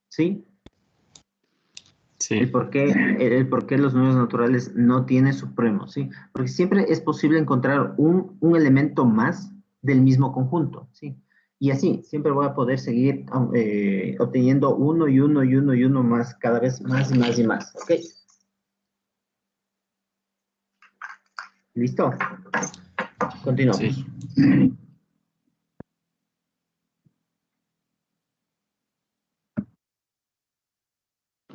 ¿Sí? Sí. el por qué los números naturales no tienen supremo, ¿sí? Porque siempre es posible encontrar un elemento más del mismo conjunto, ¿sí? Y así, siempre voy a poder seguir obteniendo uno y uno y uno y uno más, cada vez más y más y más, ¿ok? ¿Listo? Continuamos. Sí.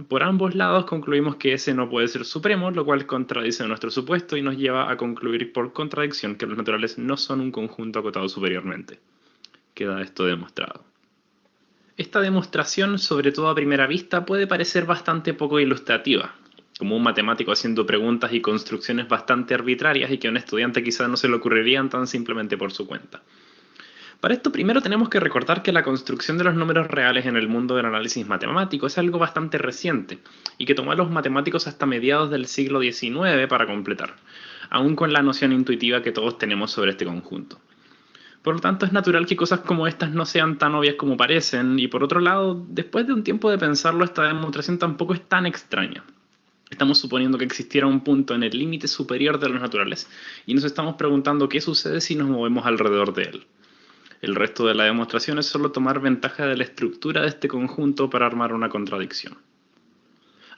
Por ambos lados concluimos que S no puede ser supremo, lo cual contradice nuestro supuesto y nos lleva a concluir por contradicción que los naturales no son un conjunto acotado superiormente. Queda esto demostrado. Esta demostración, sobre todo a primera vista, puede parecer bastante poco ilustrativa, como un matemático haciendo preguntas y construcciones bastante arbitrarias y que a un estudiante quizás no se le ocurrirían tan simplemente por su cuenta. Para esto primero tenemos que recordar que la construcción de los números reales en el mundo del análisis matemático es algo bastante reciente y que tomó a los matemáticos hasta mediados del siglo XIX para completar, aún con la noción intuitiva que todos tenemos sobre este conjunto. Por lo tanto, es natural que cosas como estas no sean tan obvias como parecen, y por otro lado, después de un tiempo de pensarlo, esta demostración tampoco es tan extraña. Estamos suponiendo que existiera un punto en el límite superior de los naturales, y nos estamos preguntando qué sucede si nos movemos alrededor de él. El resto de la demostración es solo tomar ventaja de la estructura de este conjunto para armar una contradicción.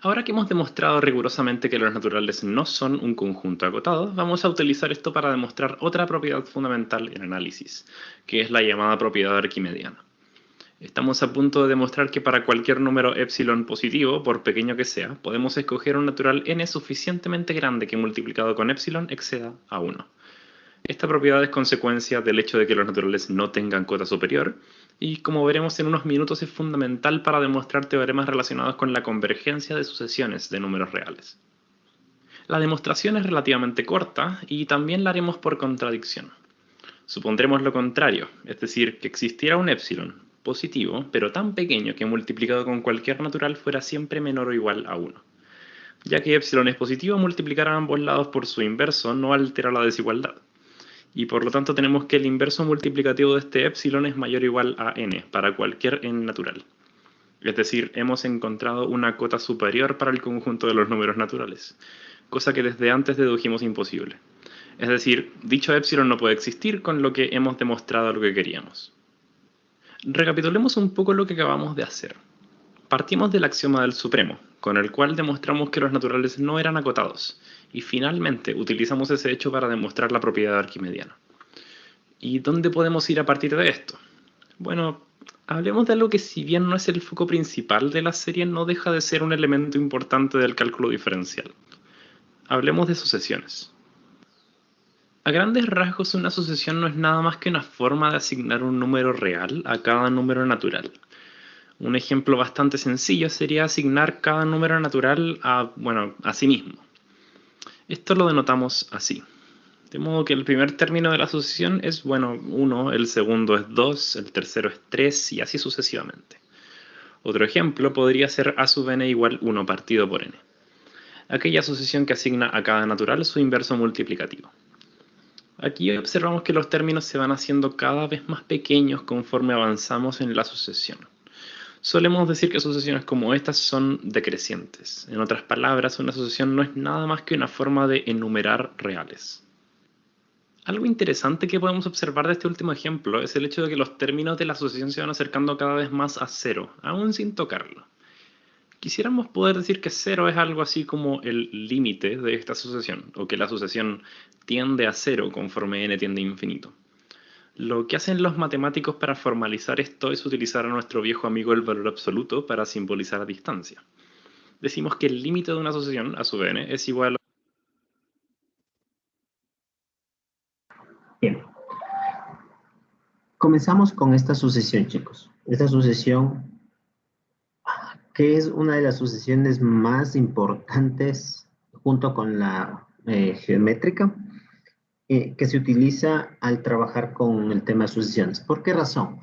Ahora que hemos demostrado rigurosamente que los naturales no son un conjunto acotado, vamos a utilizar esto para demostrar otra propiedad fundamental en análisis, que es la llamada propiedad arquimediana. Estamos a punto de demostrar que para cualquier número epsilon positivo, por pequeño que sea, podemos escoger un natural n suficientemente grande que multiplicado con epsilon exceda a 1. Esta propiedad es consecuencia del hecho de que los naturales no tengan cota superior, y como veremos en unos minutos es fundamental para demostrar teoremas relacionados con la convergencia de sucesiones de números reales. La demostración es relativamente corta y también la haremos por contradicción. Supondremos lo contrario, es decir, que existiera un epsilon positivo, pero tan pequeño que multiplicado con cualquier natural fuera siempre menor o igual a 1. Ya que epsilon es positivo, multiplicar a ambos lados por su inverso no altera la desigualdad. Y por lo tanto tenemos que el inverso multiplicativo de este epsilon es mayor o igual a n, para cualquier n natural. Es decir, hemos encontrado una cota superior para el conjunto de los números naturales, cosa que desde antes dedujimos imposible. Es decir, dicho epsilon no puede existir, con lo que hemos demostrado lo que queríamos. Recapitulemos un poco lo que acabamos de hacer. Partimos del axioma del supremo, con el cual demostramos que los naturales no eran acotados, y finalmente utilizamos ese hecho para demostrar la propiedad arquimediana. ¿Y dónde podemos ir a partir de esto? Bueno, hablemos de algo que si bien no es el foco principal de la serie, no deja de ser un elemento importante del cálculo diferencial. Hablemos de sucesiones. A grandes rasgos, una sucesión no es nada más que una forma de asignar un número real a cada número natural. Un ejemplo bastante sencillo sería asignar cada número natural a sí mismo. Esto lo denotamos así. De modo que el primer término de la sucesión es, 1, el segundo es 2, el tercero es 3 y así sucesivamente. Otro ejemplo podría ser a sub n igual 1 partido por n. Aquella sucesión que asigna a cada natural su inverso multiplicativo. Aquí observamos que los términos se van haciendo cada vez más pequeños conforme avanzamos en la sucesión. Solemos decir que sucesiones como estas son decrecientes. En otras palabras, una sucesión no es nada más que una forma de enumerar reales. Algo interesante que podemos observar de este último ejemplo es el hecho de que los términos de la sucesión se van acercando cada vez más a cero, aún sin tocarlo. Quisiéramos poder decir que cero es algo así como el límite de esta sucesión, o que la sucesión tiende a cero conforme n tiende a infinito. Lo que hacen los matemáticos para formalizar esto es utilizar a nuestro viejo amigo el valor absoluto para simbolizar la distancia. Decimos que el límite de una sucesión, a sub n, es igual a... Bien. Comenzamos con esta sucesión, chicos. Esta sucesión, que es una de las sucesiones más importantes junto con la geométrica, que se utiliza al trabajar con el tema de sucesiones. ¿Por qué razón?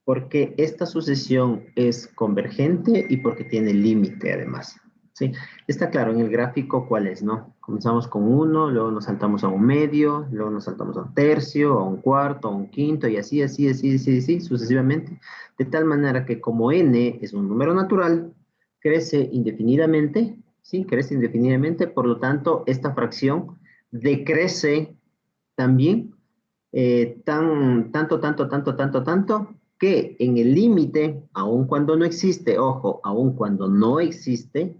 Porque esta sucesión es convergente y porque tiene límite además. ¿Sí? Está claro en el gráfico cuál es, ¿no? Comenzamos con 1, luego nos saltamos a un medio, luego nos saltamos a un tercio, a un cuarto, a un quinto, y así, sucesivamente. De tal manera que como n es un número natural, crece indefinidamente, ¿sí? Crece indefinidamente, por lo tanto, esta fracción decrece también tanto, que en el límite, aun cuando no existe, ojo, aun cuando no existe,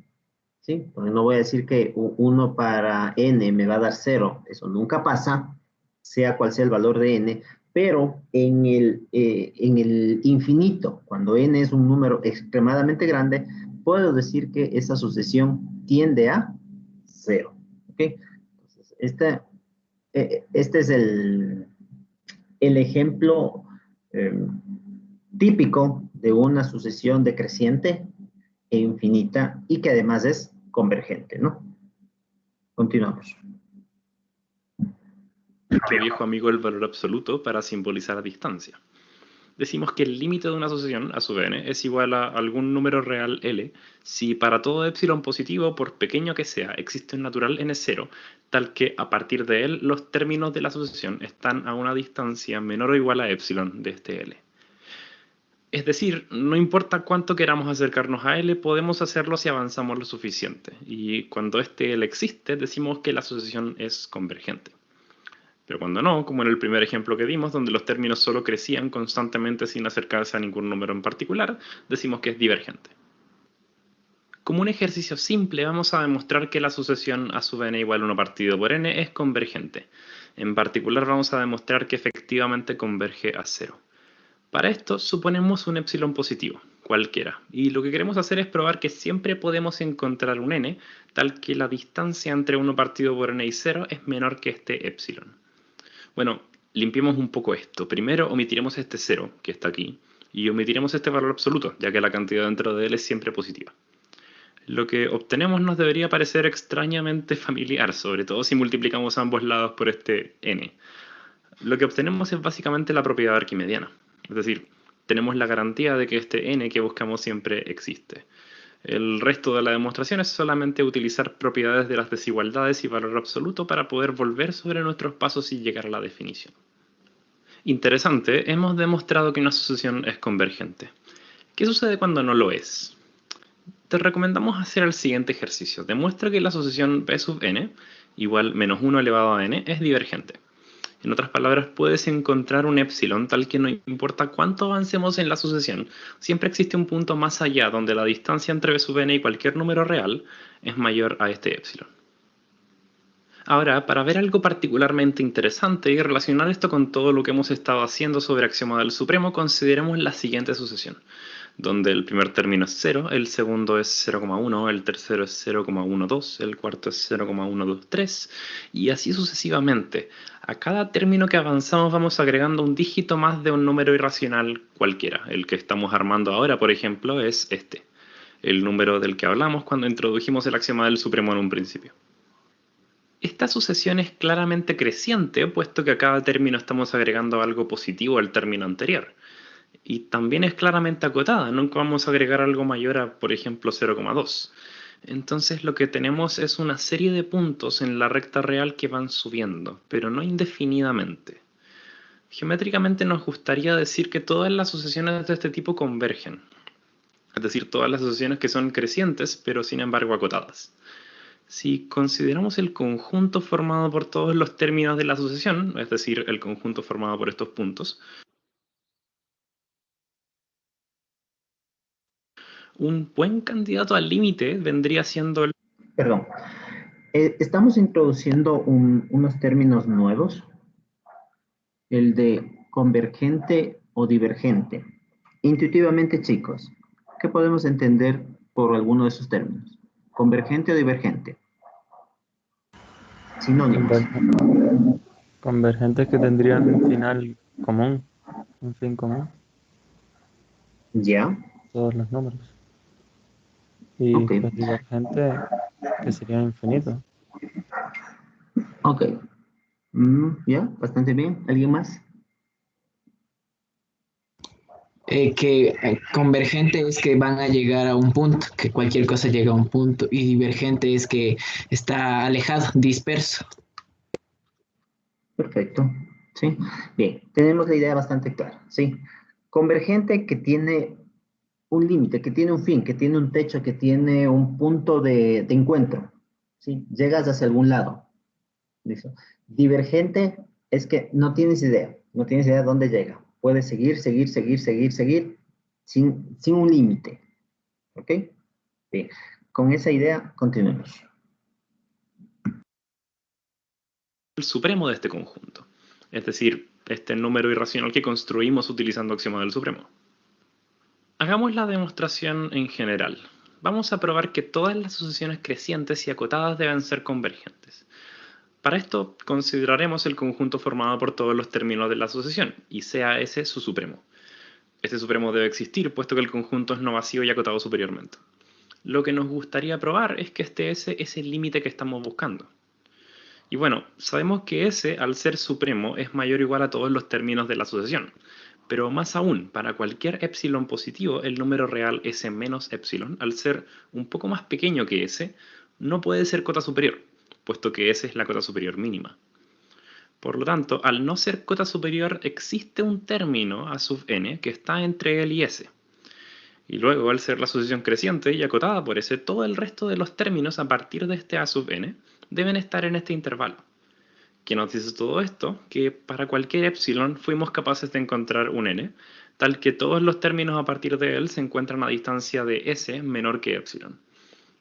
¿sí? Porque no voy a decir que 1 para n me va a dar 0, eso nunca pasa, sea cual sea el valor de n, pero en el infinito, cuando n es un número extremadamente grande, puedo decir que esa sucesión tiende a 0. ¿Ok? Entonces, este es el ejemplo típico de una sucesión decreciente e infinita y que además es convergente, ¿no? Continuamos. Nuestro viejo amigo el valor absoluto para simbolizar la distancia. Decimos que el límite de una asociación, a sub n, es igual a algún número real L si para todo epsilon positivo, por pequeño que sea, existe un natural n0, tal que a partir de él los términos de la asociación están a una distancia menor o igual a epsilon de este L. Es decir, no importa cuánto queramos acercarnos a L, podemos hacerlo si avanzamos lo suficiente. Y cuando este L existe, decimos que la asociación es convergente. Pero cuando no, como en el primer ejemplo que dimos, donde los términos solo crecían constantemente sin acercarse a ningún número en particular, decimos que es divergente. Como un ejercicio simple, vamos a demostrar que la sucesión a sub n igual a 1 partido por n es convergente. En particular, vamos a demostrar que efectivamente converge a 0. Para esto, suponemos un epsilon positivo, cualquiera, y lo que queremos hacer es probar que siempre podemos encontrar un n, tal que la distancia entre 1 partido por n y 0 es menor que este epsilon. Bueno, limpiemos un poco esto. Primero omitiremos este 0, que está aquí, y omitiremos este valor absoluto, ya que la cantidad dentro de él es siempre positiva. Lo que obtenemos nos debería parecer extrañamente familiar, sobre todo si multiplicamos ambos lados por este n. Lo que obtenemos es básicamente la propiedad arquimediana. Es decir, tenemos la garantía de que este n que buscamos siempre existe. El resto de la demostración es solamente utilizar propiedades de las desigualdades y valor absoluto para poder volver sobre nuestros pasos y llegar a la definición. Interesante, hemos demostrado que una asociación es convergente. ¿Qué sucede cuando no lo es? Te recomendamos hacer el siguiente ejercicio. Demuestra que la asociación b sub n igual menos 1 elevado a n es divergente. En otras palabras, puedes encontrar un epsilon tal que no importa cuánto avancemos en la sucesión, siempre existe un punto más allá donde la distancia entre b sub n y cualquier número real es mayor a este epsilon. Ahora, para ver algo particularmente interesante y relacionar esto con todo lo que hemos estado haciendo sobre axioma del supremo, consideremos la siguiente sucesión, donde el primer término es 0, el segundo es 0,1, el tercero es 0,12, el cuarto es 0,123, y así sucesivamente. A cada término que avanzamos vamos agregando un dígito más de un número irracional cualquiera. El que estamos armando ahora, por ejemplo, es este, el número del que hablamos cuando introdujimos el axioma del supremo en un principio. Esta sucesión es claramente creciente, puesto que a cada término estamos agregando algo positivo al término anterior. Y también es claramente acotada, nunca vamos a agregar algo mayor a, por ejemplo, 0,2. Entonces lo que tenemos es una serie de puntos en la recta real que van subiendo, pero no indefinidamente. Geométricamente nos gustaría decir que todas las sucesiones de este tipo convergen. Es decir, todas las sucesiones que son crecientes, pero sin embargo acotadas. Si consideramos el conjunto formado por todos los términos de la sucesión, es decir, el conjunto formado por estos puntos, un buen candidato al límite vendría siendo el... Perdón. Estamos introduciendo unos términos nuevos, el de convergente o divergente. Intuitivamente, chicos, ¿qué podemos entender por alguno de esos términos? ¿Convergente o divergente? Sinónimos. Convergentes que tendrían un final común, un fin común, ¿Ya? todos los números. Y Ok. pues divergente que sería infinito. Ok. ¿Ya? Bastante bien. ¿Alguien más? Convergente es que van a llegar a un punto, que cualquier cosa llega a un punto, y divergente es que está alejado, disperso. Perfecto. ¿Sí? Bien, tenemos la idea bastante clara. ¿Sí? Convergente que tiene un límite, que tiene un fin, que tiene un techo, que tiene un punto de encuentro, ¿sí? Llegas hacia algún lado. ¿Listo? Divergente es que no tienes idea de dónde llega. Puedes seguir, seguir, seguir, seguir, seguir, sin un límite. ¿Ok? Bien. Con esa idea, continuemos. El supremo de este conjunto, es decir, este número irracional que construimos utilizando axioma del supremo. Hagamos la demostración en general. Vamos a probar que todas las sucesiones crecientes y acotadas deben ser convergentes. Para esto, consideraremos el conjunto formado por todos los términos de la sucesión, y sea ese su supremo. Este supremo debe existir, puesto que el conjunto es no vacío y acotado superiormente. Lo que nos gustaría probar es que este S es el límite que estamos buscando. Y bueno, sabemos que S, al ser supremo, es mayor o igual a todos los términos de la sucesión. Pero más aún, para cualquier epsilon positivo, el número real S menos epsilon, al ser un poco más pequeño que S, no puede ser cota superior, puesto que S es la cota superior mínima. Por lo tanto, al no ser cota superior, existe un término a sub n que está entre él y S. Y luego, al ser la sucesión creciente y acotada por S, todo el resto de los términos a partir de este a sub n deben estar en este intervalo. ¿Qué nos dice todo esto? Que para cualquier epsilon fuimos capaces de encontrar un n, tal que todos los términos a partir de él se encuentran a distancia de S menor que epsilon.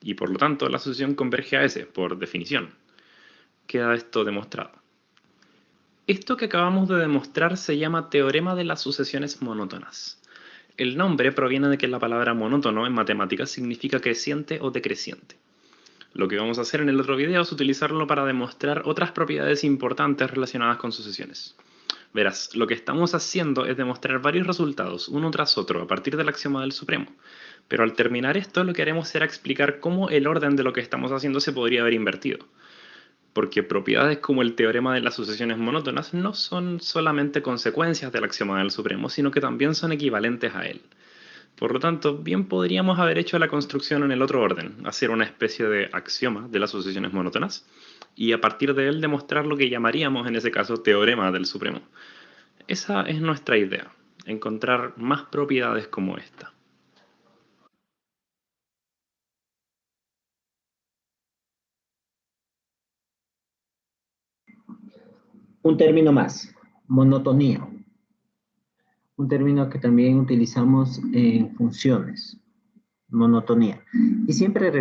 Y por lo tanto, la sucesión converge a S, por definición. Queda esto demostrado. Esto que acabamos de demostrar se llama teorema de las sucesiones monótonas. El nombre proviene de que la palabra monótono en matemáticas significa creciente o decreciente. Lo que vamos a hacer en el otro video es utilizarlo para demostrar otras propiedades importantes relacionadas con sucesiones. Verás, lo que estamos haciendo es demostrar varios resultados, uno tras otro, a partir del axioma del supremo. Pero al terminar esto, lo que haremos será explicar cómo el orden de lo que estamos haciendo se podría haber invertido. Porque propiedades como el teorema de las sucesiones monótonas no son solamente consecuencias del axioma del supremo, sino que también son equivalentes a él. Por lo tanto, bien podríamos haber hecho la construcción en el otro orden, hacer una especie de axioma de las sucesiones monótonas, y a partir de él demostrar lo que llamaríamos en ese caso teorema del supremo. Esa es nuestra idea, encontrar más propiedades como esta. Un término más, monotonía. Un término que también utilizamos en funciones, monotonía. Y siempre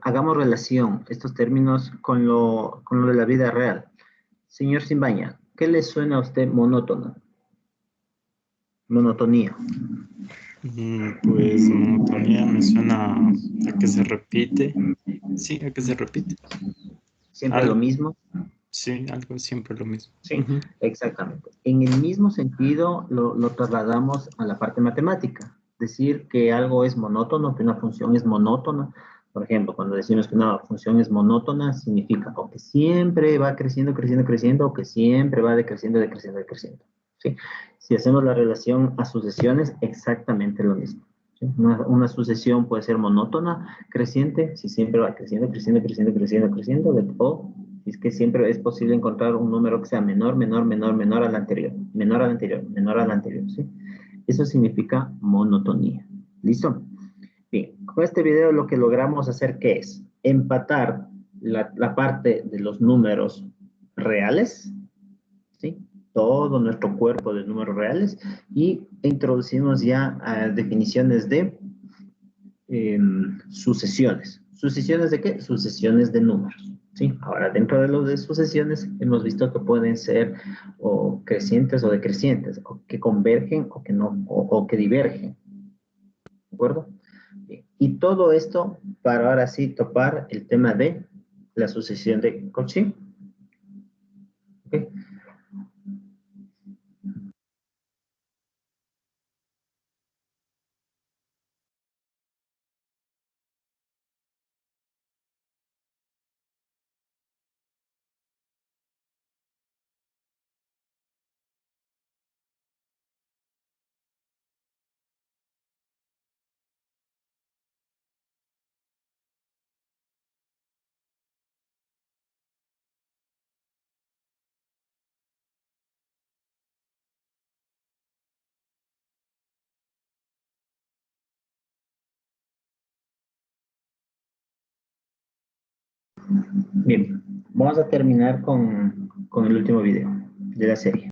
hagamos relación estos términos con lo de la vida real. Señor Simbaña, ¿qué le suena a usted monótono? Monotonía. Pues monotonía me suena a que se repite. Sí, a que se repite. ¿Siempre Algo. lo mismo? Sí, algo siempre lo mismo. Sí, exactamente. En el mismo sentido lo trasladamos a la parte matemática. Decir que algo es monótono, que una función es monótona. Por ejemplo, cuando decimos que una función es monótona, significa o que siempre va creciendo, creciendo, creciendo, o que siempre va decreciendo, decreciendo, decreciendo. ¿Sí? Si hacemos la relación a sucesiones, exactamente lo mismo. ¿Sí? Una sucesión puede ser monótona, creciente, si siempre va creciendo, creciendo, creciendo, creciendo, creciendo, o es que siempre es posible encontrar un número que sea menor, menor, menor, menor al anterior, menor al anterior, menor al anterior, ¿sí? Eso significa monotonía. ¿Listo? Bien, con este video lo que logramos hacer, ¿qué es? Empatar la parte de los números reales, ¿sí? Todo nuestro cuerpo de números reales, y introducimos ya definiciones de sucesiones. ¿Sucesiones de qué? Sucesiones de números. ¿Sí? Ahora, dentro de los de sucesiones, hemos visto que pueden ser o crecientes o decrecientes, o que convergen o que no, o que divergen. ¿De acuerdo? Bien. Y todo esto para ahora sí topar el tema de la sucesión de Cauchy. ¿Ok? Bien, vamos a terminar con el último video de la serie.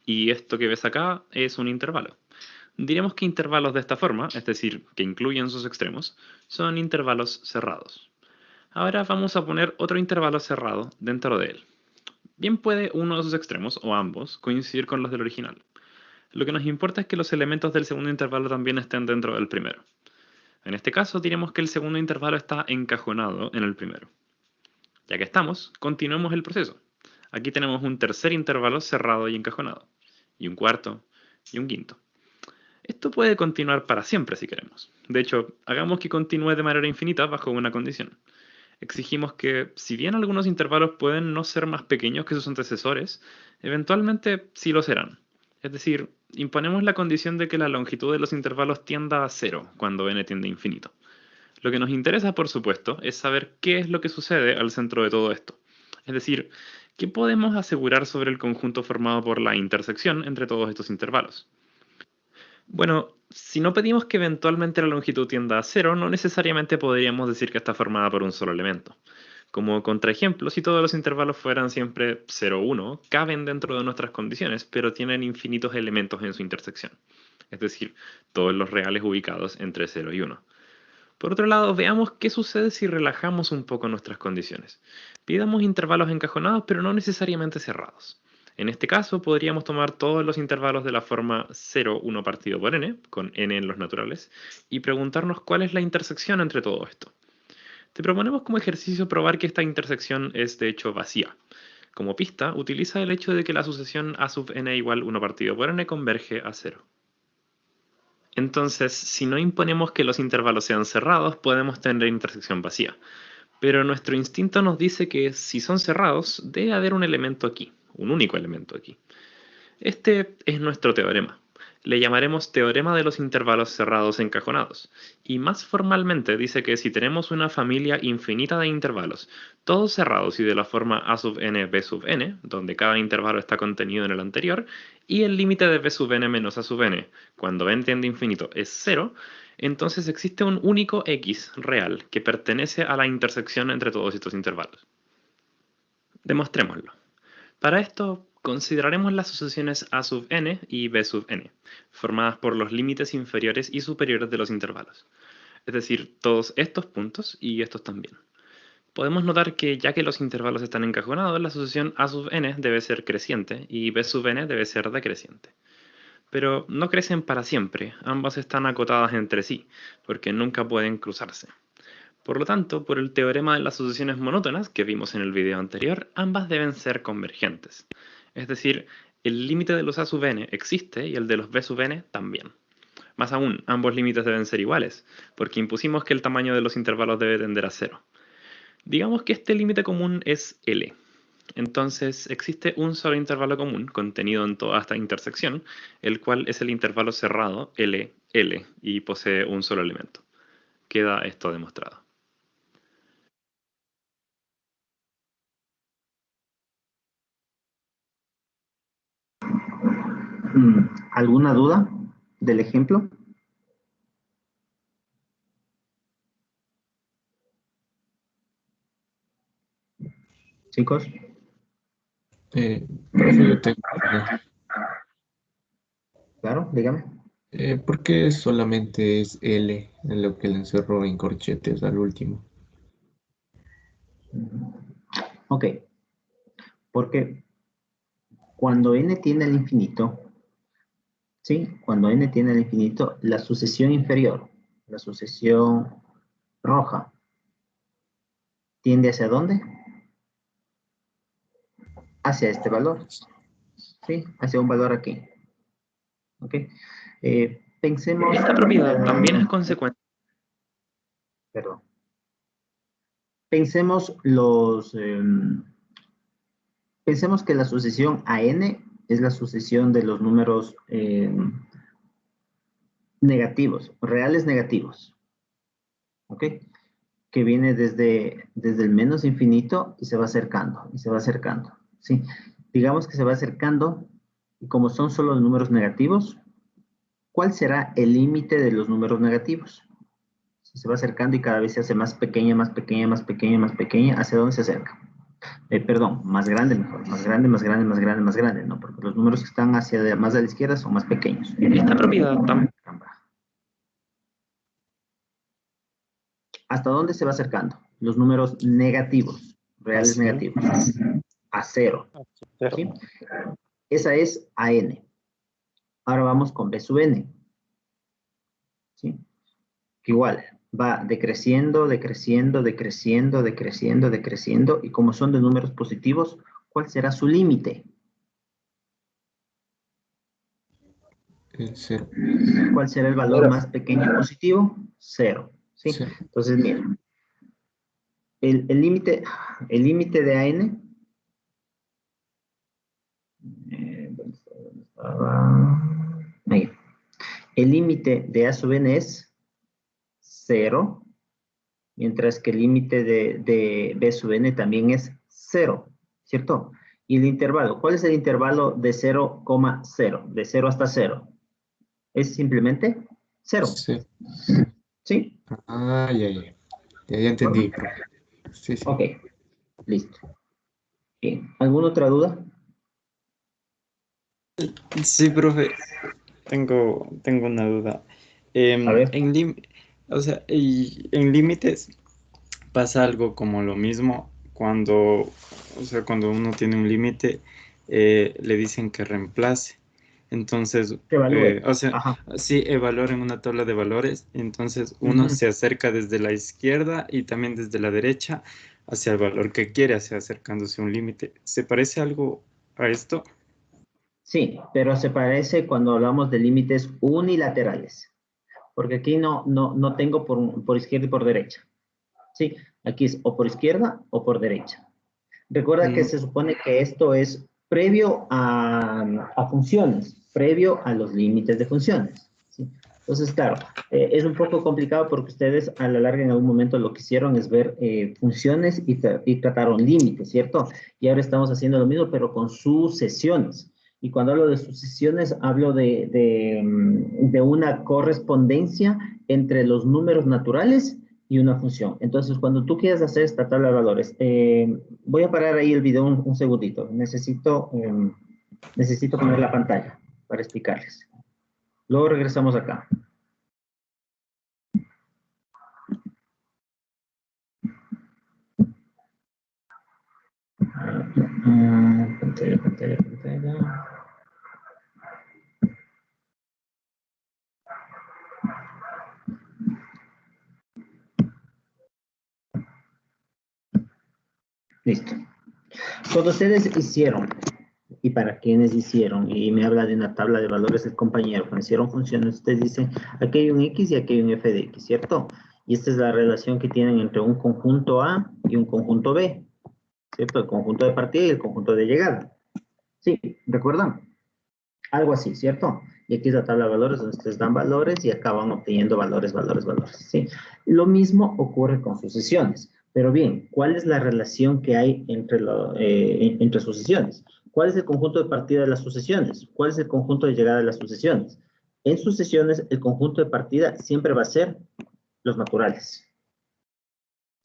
Y esto que ves acá es un intervalo. Diremos que intervalos de esta forma, es decir, que incluyen sus extremos, son intervalos cerrados. Ahora vamos a poner otro intervalo cerrado dentro de él. Bien puede uno de sus extremos, o ambos, coincidir con los del original. Lo que nos importa es que los elementos del segundo intervalo también estén dentro del primero. En este caso diremos que el segundo intervalo está encajonado en el primero. Ya que estamos, continuemos el proceso. Aquí tenemos un tercer intervalo cerrado y encajonado, y un cuarto, y un quinto. Esto puede continuar para siempre si queremos. De hecho, hagamos que continúe de manera infinita bajo una condición. Exigimos que, si bien algunos intervalos pueden no ser más pequeños que sus antecesores, eventualmente sí lo serán. Es decir, imponemos la condición de que la longitud de los intervalos tienda a cero cuando n tiende a infinito. Lo que nos interesa, por supuesto, es saber qué es lo que sucede al centro de todo esto. Es decir, ¿qué podemos asegurar sobre el conjunto formado por la intersección entre todos estos intervalos? Bueno, si no pedimos que eventualmente la longitud tienda a cero, no necesariamente podríamos decir que está formada por un solo elemento. Como contraejemplo, si todos los intervalos fueran siempre 0, 1, caben dentro de nuestras condiciones, pero tienen infinitos elementos en su intersección. Es decir, todos los reales ubicados entre 0 y 1. Por otro lado, veamos qué sucede si relajamos un poco nuestras condiciones. Pidamos intervalos encajonados, pero no necesariamente cerrados. En este caso, podríamos tomar todos los intervalos de la forma 0, 1 partido por n, con n en los naturales, y preguntarnos cuál es la intersección entre todo esto. Te proponemos como ejercicio probar que esta intersección es de hecho vacía. Como pista, utiliza el hecho de que la sucesión a sub n igual 1 partido por n converge a 0. Entonces, si no imponemos que los intervalos sean cerrados, podemos tener intersección vacía. Pero nuestro instinto nos dice que si son cerrados, debe haber un elemento aquí, un único elemento aquí. Este es nuestro teorema. Le llamaremos teorema de los intervalos cerrados encajonados. Y más formalmente dice que si tenemos una familia infinita de intervalos, todos cerrados y de la forma a sub n b sub n, donde cada intervalo está contenido en el anterior, y el límite de b sub n menos a sub n, cuando n tiende a infinito, es 0, entonces existe un único x real que pertenece a la intersección entre todos estos intervalos. Demostrémoslo. Para esto, consideraremos las sucesiones a sub n y b sub n, formadas por los límites inferiores y superiores de los intervalos. Es decir, todos estos puntos y estos también. Podemos notar que ya que los intervalos están encajonados, la sucesión a sub n debe ser creciente y b sub n debe ser decreciente. Pero no crecen para siempre, ambas están acotadas entre sí, porque nunca pueden cruzarse. Por lo tanto, por el teorema de las sucesiones monótonas que vimos en el video anterior, ambas deben ser convergentes. Es decir, el límite de los a sub n existe y el de los b sub n también. Más aún, ambos límites deben ser iguales, porque impusimos que el tamaño de los intervalos debe tender a 0. Digamos que este límite común es L. Entonces existe un solo intervalo común contenido en toda esta intersección, el cual es el intervalo cerrado L, L, y posee un solo elemento. Queda esto demostrado. ¿Alguna duda del ejemplo? Chicos. Profe, yo tengo una duda. Claro, dígame. ¿Por qué solamente es L en lo que le encerró en corchetes al último? Ok. Porque cuando n tiende al infinito, ¿sí? Cuando n tiende al infinito, la sucesión inferior, la sucesión roja, ¿tiende hacia dónde? Hacia este valor, ¿sí? Hacia un valor aquí. ¿Ok? Pensemos... Esta propiedad también es consecuencia. Perdón. Pensemos pensemos que la sucesión a n es la sucesión de los números negativos, reales negativos. ¿Ok? que viene desde el menos infinito y se va acercando, y se va acercando, ¿sí? Digamos que se va acercando, y como son solo números negativos, ¿cuál será el límite de los números negativos? Si se va acercando y cada vez se hace más pequeña, más pequeña, más pequeña, más pequeña, ¿hacia dónde se acerca? Perdón, más grande mejor, más grande, más grande, más grande, más grande, ¿no? Porque los números que están más a la izquierda son más pequeños. Esta propiedad también. ¿Hasta dónde se va acercando? Los números negativos, reales negativos, a cero. ¿Sí? Esa es AN. Ahora vamos con B sub n. ¿Sí? Que igual, va decreciendo, decreciendo, decreciendo, decreciendo, decreciendo, y como son de números positivos, ¿cuál será su límite? Cero. ¿Cuál será el valor más pequeño positivo? Cero. ¿Sí? Cero. Entonces, miren, el límite de AN, ¿dónde estaba? Ahí. El límite de A sub n es 0, mientras que el límite de B sub n también es 0, ¿cierto? Y el intervalo, ¿cuál es el intervalo de 0,0? De 0 hasta 0. Es simplemente 0. Sí. ¿Sí? Ah, ya entendí, profe. Sí. Ok, listo. Bien, ¿alguna otra duda? Sí, profe, tengo una duda. A ver. O sea, en límites pasa algo como lo mismo cuando uno tiene un límite, le dicen que reemplace. Entonces, Evalúe. sí, evaluar en una tabla de valores. Entonces, uno se acerca desde la izquierda y también desde la derecha hacia el valor que quiere, acercándose a un límite. ¿Se parece algo a esto? Sí, pero se parece cuando hablamos de límites unilaterales, porque aquí no tengo por izquierda y por derecha. Sí, aquí es o por izquierda o por derecha. Recuerda que se supone que esto es previo a funciones, previo a los límites de funciones, ¿sí? Entonces, claro, es un poco complicado porque ustedes a la larga en algún momento lo que hicieron es ver funciones y trataron límites, ¿cierto? Y ahora estamos haciendo lo mismo, pero con sucesiones. Y cuando hablo de sucesiones, hablo de una correspondencia entre los números naturales y una función. Entonces, cuando tú quieras hacer esta tabla de valores, voy a parar ahí el video un segundito. Necesito poner la pantalla para explicarles. Luego regresamos acá. Pantalla. Listo. Cuando ustedes hicieron, y para quienes hicieron, y me habla de una tabla de valores el compañero, cuando hicieron funciones, ustedes dicen, aquí hay un X y aquí hay un F de X, ¿cierto? Y esta es la relación que tienen entre un conjunto A y un conjunto B, ¿cierto? El conjunto de partida y el conjunto de llegada. Sí, ¿recuerdan? Algo así, ¿cierto? Y aquí es la tabla de valores donde ustedes dan valores y acaban obteniendo valores, ¿sí? Lo mismo ocurre con sucesiones. Pero bien, ¿cuál es la relación que hay entre sucesiones? ¿Cuál es el conjunto de partida de las sucesiones? ¿Cuál es el conjunto de llegada de las sucesiones? En sucesiones, el conjunto de partida siempre va a ser los naturales,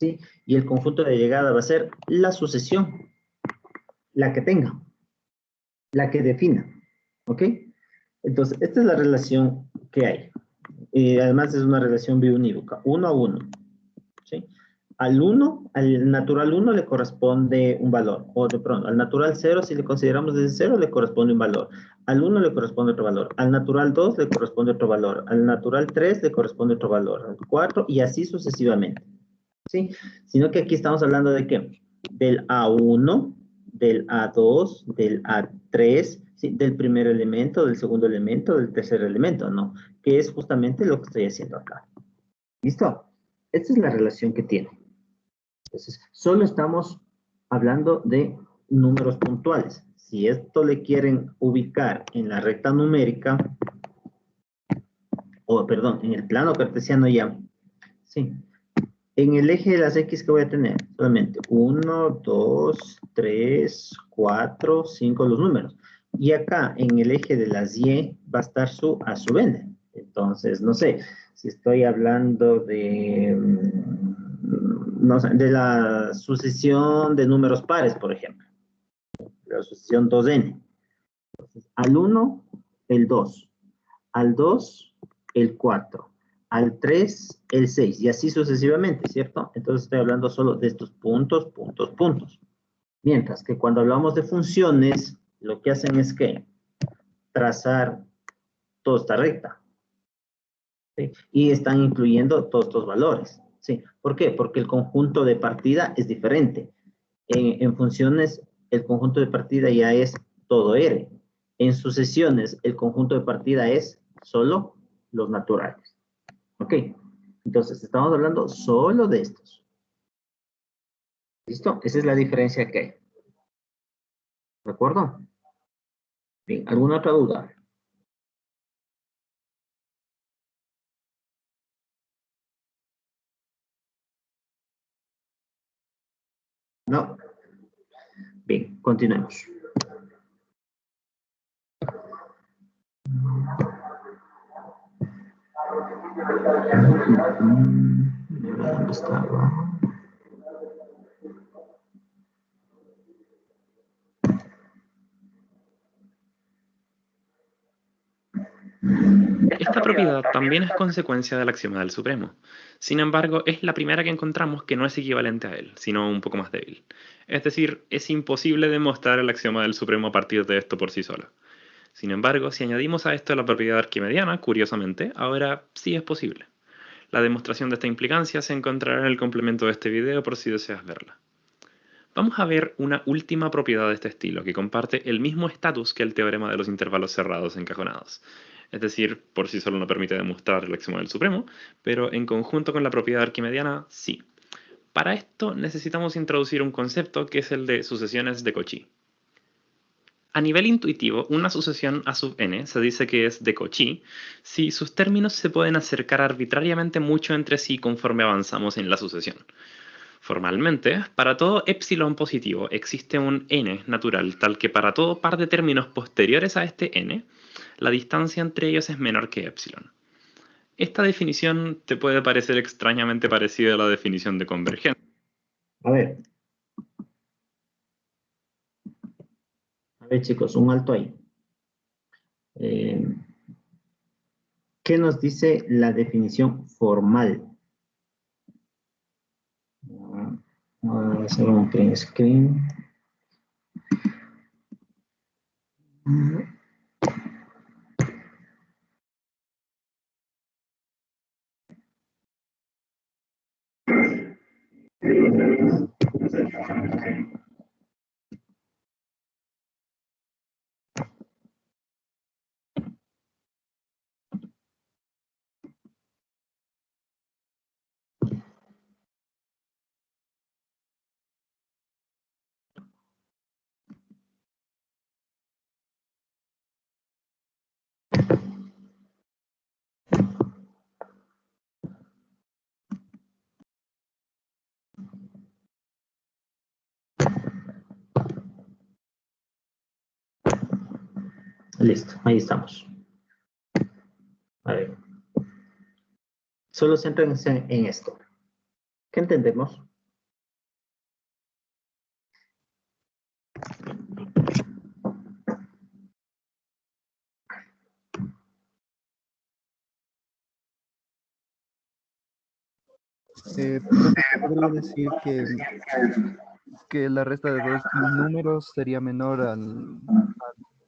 ¿sí? Y el conjunto de llegada va a ser la sucesión, la que tenga, la que defina, ¿ok? Entonces, esta es la relación que hay. Además, es una relación biunívoca, 1 a 1. ¿Sí? Al natural 1 le corresponde un valor. O de pronto, al natural 0, si le consideramos desde 0, le corresponde un valor. Al 1 le corresponde otro valor. Al natural 2 le corresponde otro valor. Al natural 3 le corresponde otro valor. Al 4 y así sucesivamente. ¿Sí? Sino que aquí estamos hablando de ¿qué? Del A1, del A2, del A3, ¿sí? Del primer elemento, del segundo elemento, del tercer elemento, ¿no? Que es justamente lo que estoy haciendo acá. ¿Listo? Esta es la relación que tiene. Entonces, solo estamos hablando de números puntuales. Si esto le quieren ubicar en la recta numérica, o perdón, en el plano cartesiano ya, sí, En el eje de las X que voy a tener, solamente 1, 2, 3, 4, 5 los números. Y acá, en el eje de las Y, va a estar su A sub n. Entonces, no sé, si estoy hablando de, no sé, de la sucesión de números pares, por ejemplo. La sucesión 2n. Entonces, al 1, el 2. Al 2, el 4. Al 3, el 6, y así sucesivamente, ¿cierto? Entonces estoy hablando solo de estos puntos, puntos, puntos. Mientras que cuando hablamos de funciones, lo que hacen es que trazar toda esta recta, ¿sí? Y están incluyendo todos estos valores, ¿sí? ¿Por qué? Porque el conjunto de partida es diferente. En funciones, el conjunto de partida ya es todo R. En sucesiones, el conjunto de partida es solo los naturales. ¿Ok? Entonces, estamos hablando solo de estos. ¿Listo? Esa es la diferencia que hay. ¿De acuerdo? Bien, ¿alguna otra duda? No. Bien, continuemos. ¿Dónde estaba? Esta propiedad también es consecuencia del axioma del supremo. Sin embargo, es la primera que encontramos que no es equivalente a él, sino un poco más débil. Es decir, es imposible demostrar el axioma del supremo a partir de esto por sí solo. Sin embargo, si añadimos a esto la propiedad arquimediana, curiosamente, ahora sí es posible. La demostración de esta implicancia se encontrará en el complemento de este video por si deseas verla. Vamos a ver una última propiedad de este estilo, que comparte el mismo estatus que el teorema de los intervalos cerrados encajonados. Es decir, por sí solo no permite demostrar el axioma del supremo, pero en conjunto con la propiedad arquimediana, sí. Para esto necesitamos introducir un concepto que es el de sucesiones de Cauchy. A nivel intuitivo, una sucesión A sub n se dice que es de Cauchy si sus términos se pueden acercar arbitrariamente mucho entre sí conforme avanzamos en la sucesión. Formalmente, para todo epsilon positivo existe un n natural tal que para todo par de términos posteriores a este n, la distancia entre ellos es menor que epsilon. Esta definición te puede parecer extrañamente parecida a la definición de convergencia. A ver, chicos, un alto ahí. ¿Qué nos dice la definición formal? Voy a hacer un print screen. Listo, ahí estamos. A ver. Solo céntrense en esto. ¿Qué entendemos? Podría decir que la resta de dos números sería menor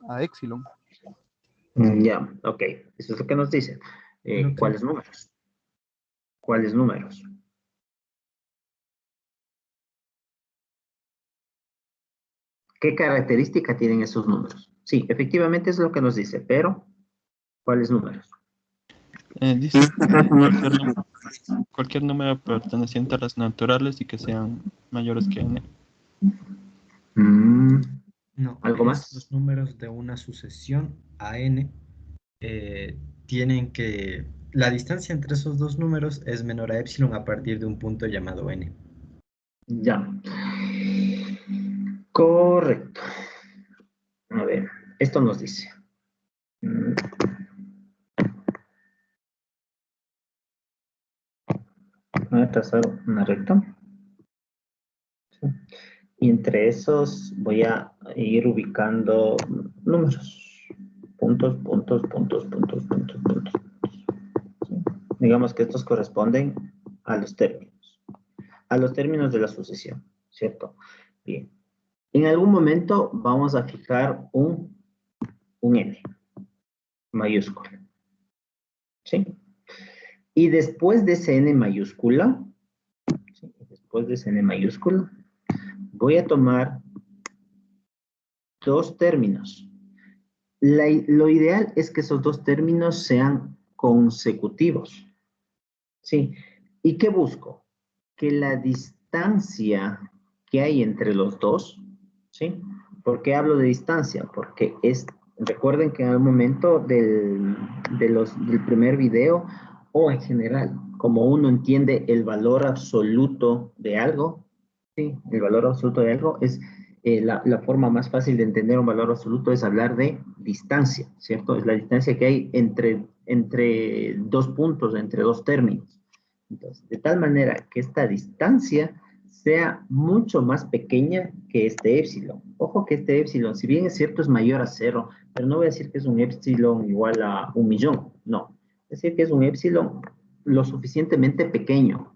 a epsilon. Ya, ok. Eso es lo que nos dice. ¿Cuáles números? ¿Cuáles números? ¿Qué característica tienen esos números? Sí, efectivamente es lo que nos dice, pero ¿cuáles números? Dice cualquier número perteneciente a las naturales y que sean mayores que n. No, ¿Algo más? los números de una sucesión a n tienen que La distancia entre esos dos números es menor a epsilon a partir de un punto llamado n. Ya. Correcto. A ver, esto nos dice. Voy a trazar una recta. Sí. Y entre esos voy a ir ubicando números. Puntos, puntos, puntos, puntos, puntos, puntos. ¿Sí? Digamos que estos corresponden a los términos de la sucesión, ¿cierto? Bien. En algún momento vamos a fijar un n mayúscula, ¿sí? Y después de ese n mayúscula, ¿sí? Después de ese n mayúscula, voy a tomar dos términos. Lo ideal es que esos dos términos sean consecutivos, ¿sí? ¿Y qué busco? Que la distancia que hay entre los dos, ¿sí? ¿Por qué hablo de distancia? Porque recuerden que en el momento del primer video, o en general, como uno entiende el valor absoluto de algo, ¿sí? El valor absoluto de algo es, la forma más fácil de entender un valor absoluto es hablar de distancia, ¿cierto? Es la distancia que hay entre dos puntos, entre dos términos. Entonces, de tal manera que esta distancia sea mucho más pequeña que este épsilon. Ojo que este épsilon, si bien es cierto, es mayor a 0, pero no voy a decir que es un épsilon igual a 1.000.000, no. Es decir, que es un épsilon lo suficientemente pequeño,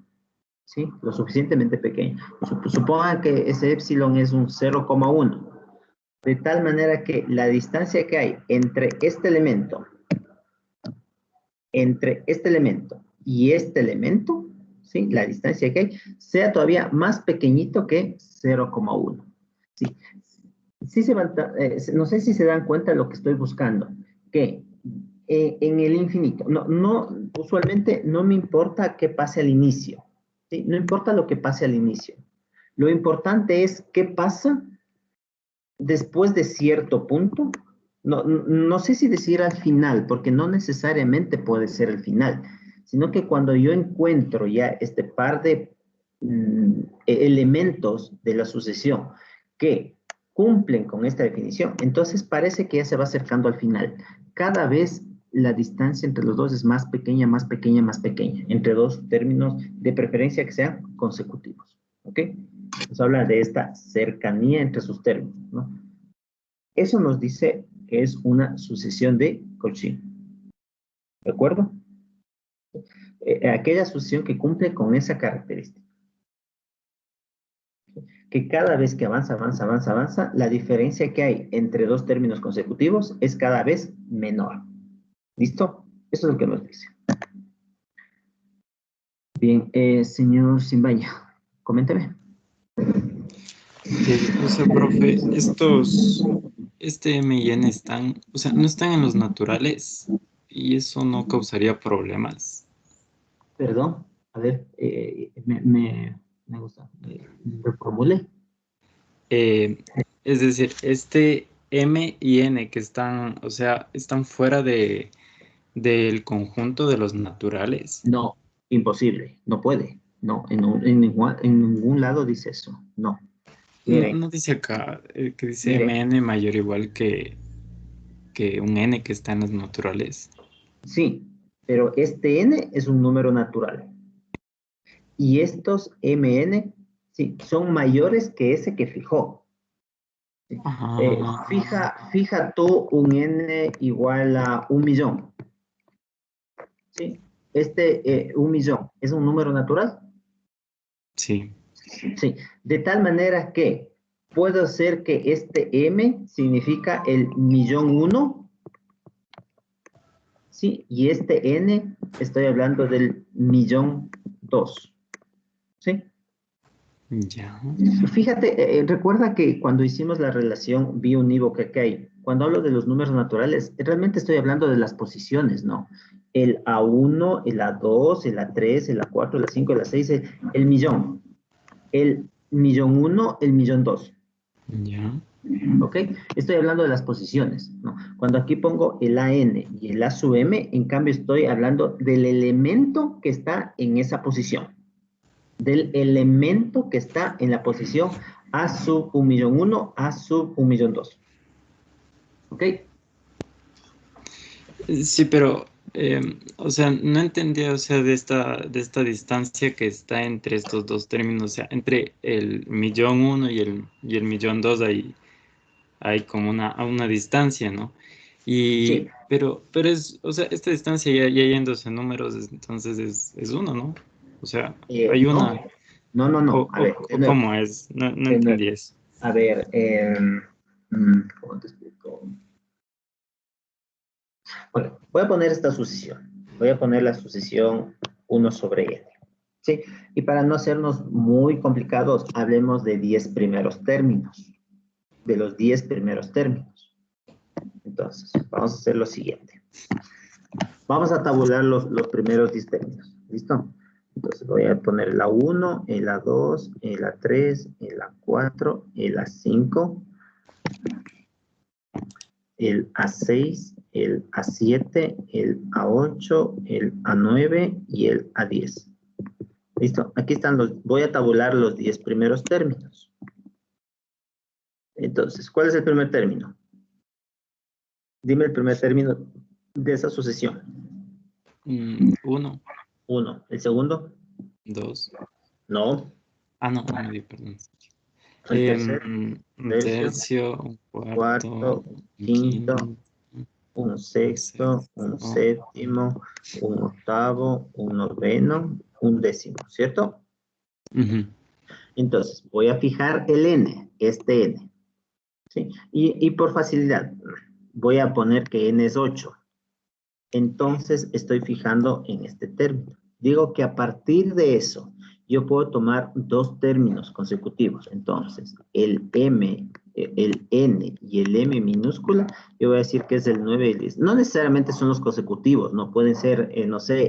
¿sí? Lo suficientemente pequeño. Supongan que ese épsilon es un 0,1, de tal manera que la distancia que hay entre este elemento y este elemento, ¿sí? La distancia que hay, sea todavía más pequeñito que 0,1. ¿Sí? Sí no sé si se dan cuenta de lo que estoy buscando, que en el infinito, usualmente no me importa qué pase al inicio, ¿sí? No importa lo que pase al inicio. Lo importante es qué pasa después de cierto punto. No sé si decir al final, porque no necesariamente puede ser el final, sino que cuando yo encuentro ya este par de elementos de la sucesión que cumplen con esta definición, entonces parece que ya se va acercando al final. Cada vez la distancia entre los dos es más pequeña, más pequeña, más pequeña, entre dos términos, de preferencia que sean consecutivos, ¿ok? Nos habla de esta cercanía entre sus términos, ¿no? Eso nos dice que es una sucesión de Cauchy. ¿De acuerdo? Aquella sucesión que cumple con esa característica. Que cada vez que avanza, la diferencia que hay entre dos términos consecutivos es cada vez menor. ¿Listo? Eso es lo que nos dice. Bien, señor Simbaña, coméntame. O sea, profe, este M y N no están en los naturales y eso no causaría problemas. Perdón, a ver, me gusta. Reformule. Es decir, este M y N que están, o sea, están fuera del conjunto de los naturales. No, imposible, no puede. No, en ningún lado dice eso, no. Miren, No dice acá que dice miren. MN mayor o igual que un N que está en los naturales. Sí, pero este n es un número natural. Y estos mn, sí, son mayores que ese que fijó. ¿Sí? Fija tú un n igual a 1.000.000. ¿Sí? 1.000.000, ¿es un número natural? Sí. Sí, de tal manera que puedo hacer que este m significa el 1.000.001. Sí, y este n, estoy hablando del 1.000.002. ¿Sí? Ya. Fíjate, recuerda que cuando hicimos la relación bi-unívoca que hay, cuando hablo de los números naturales, realmente estoy hablando de las posiciones, ¿no? El A1, el A2, el A3, el A4, el A5, el A6, el 1.000.000. El 1.001, el 1.002. Ya. ¿Ok? Estoy hablando de las posiciones, ¿no? Cuando aquí pongo el AN y el A sub M, en cambio estoy hablando del elemento que está en esa posición. Del elemento que está en la posición A sub 1.000.001, A sub 1.000.002. ¿Ok? Sí, pero, o sea, no entendía, o sea, de esta distancia que está entre estos dos términos, o sea, entre el 1.000.001 y el 1.000.002 hay como una distancia, ¿no? Sí. Pero es, o sea, esta distancia ya yéndose en números, entonces es uno, ¿no? O sea, hay una... No. A ver, o ¿cómo es? No entendí eso. A ver, ¿cómo te explico? Bueno, voy a poner esta sucesión. Voy a poner la sucesión 1 sobre n. ¿Sí? Y para no hacernos muy complicados, hablemos de 10 primeros términos. De los 10 primeros términos. Entonces, vamos a hacer lo siguiente. Vamos a tabular los primeros 10 términos. ¿Listo? Entonces voy a poner el A1, el A2, el A3, el A4, el A5, el A6, el A7, el A8, el A9 y el A10. ¿Listo? Aquí están voy a tabular los 10 primeros términos. Entonces, ¿cuál es el primer término? Dime el primer término de esa sucesión. 1. 1. ¿El segundo? 2. No. No, perdón. El tercero. Un tercio, un cuarto, un quinto, un sexto, un séptimo, un octavo, un noveno, un décimo, ¿cierto? Entonces, voy a fijar el n, este n. ¿Sí? Y por facilidad, voy a poner que n es 8. Entonces, estoy fijando en este término. Digo que a partir de eso, yo puedo tomar dos términos consecutivos. Entonces, el m, el n y el m minúscula, yo voy a decir que es el 9 y el 10. No necesariamente son los consecutivos, no pueden ser, no sé,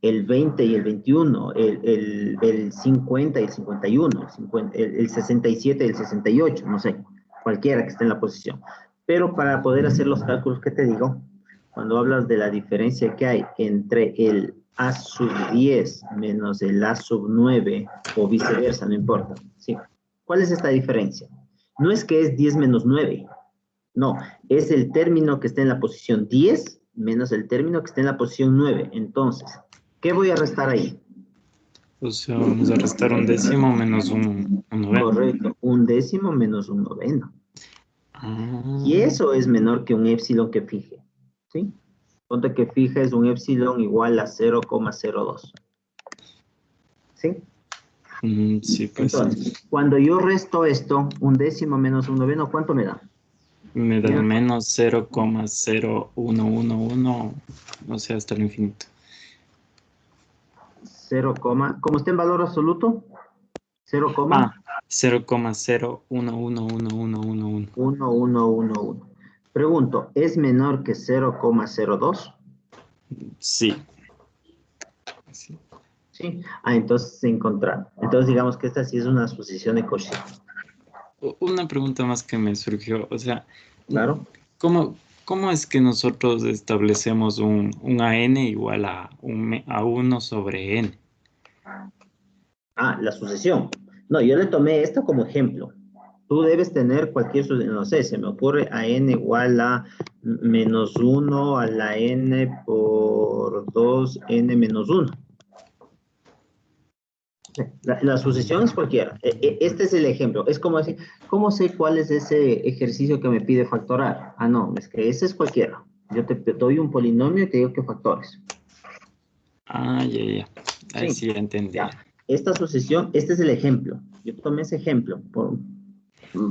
el 20 y el 21, el 50 y el 51, el 67 y el 68, no sé, cualquiera que esté en la posición. Pero para poder hacer los cálculos que te digo, cuando hablas de la diferencia que hay entre el A sub 10 menos el A sub 9 o viceversa, no importa. ¿Sí? ¿Cuál es esta diferencia? No es que es 10 menos 9. No, es el término que está en la posición 10 menos el término que está en la posición 9. Entonces, ¿qué voy a restar ahí? O sea, vamos a restar un décimo menos un noveno. Correcto, un décimo menos un noveno. Y eso es menor que un épsilon que fije. ¿Sí? Ponte que fijes un épsilon igual a 0,02. ¿Sí? Sí, pues. Entonces, cuando yo resto esto, un décimo menos un noveno, ¿cuánto me da? Me da menos 0,0111, o sea, hasta el infinito. 0, ¿cómo está en valor absoluto? 0,01111111. Pregunto, ¿es menor que 0,02? Sí. Sí. Entonces se encontraron. Entonces digamos que esta sí es una sucesión de Cauchy. Una pregunta más que me surgió, o sea, claro. ¿Cómo es que nosotros establecemos un AN igual a 1 sobre N? La sucesión. No, yo le tomé esto como ejemplo. Tú debes tener cualquier sucesión, no sé, se me ocurre a n igual a menos 1 a la n por 2 n menos 1. La sucesión es cualquiera. Este es el ejemplo. Es como decir, ¿cómo sé cuál es ese ejercicio que me pide factorar? No, es que ese es cualquiera. Yo te doy un polinomio y te digo que factores. Ya. Ahí sí entendí. Ya. Esta sucesión, este es el ejemplo. Yo tomé ese ejemplo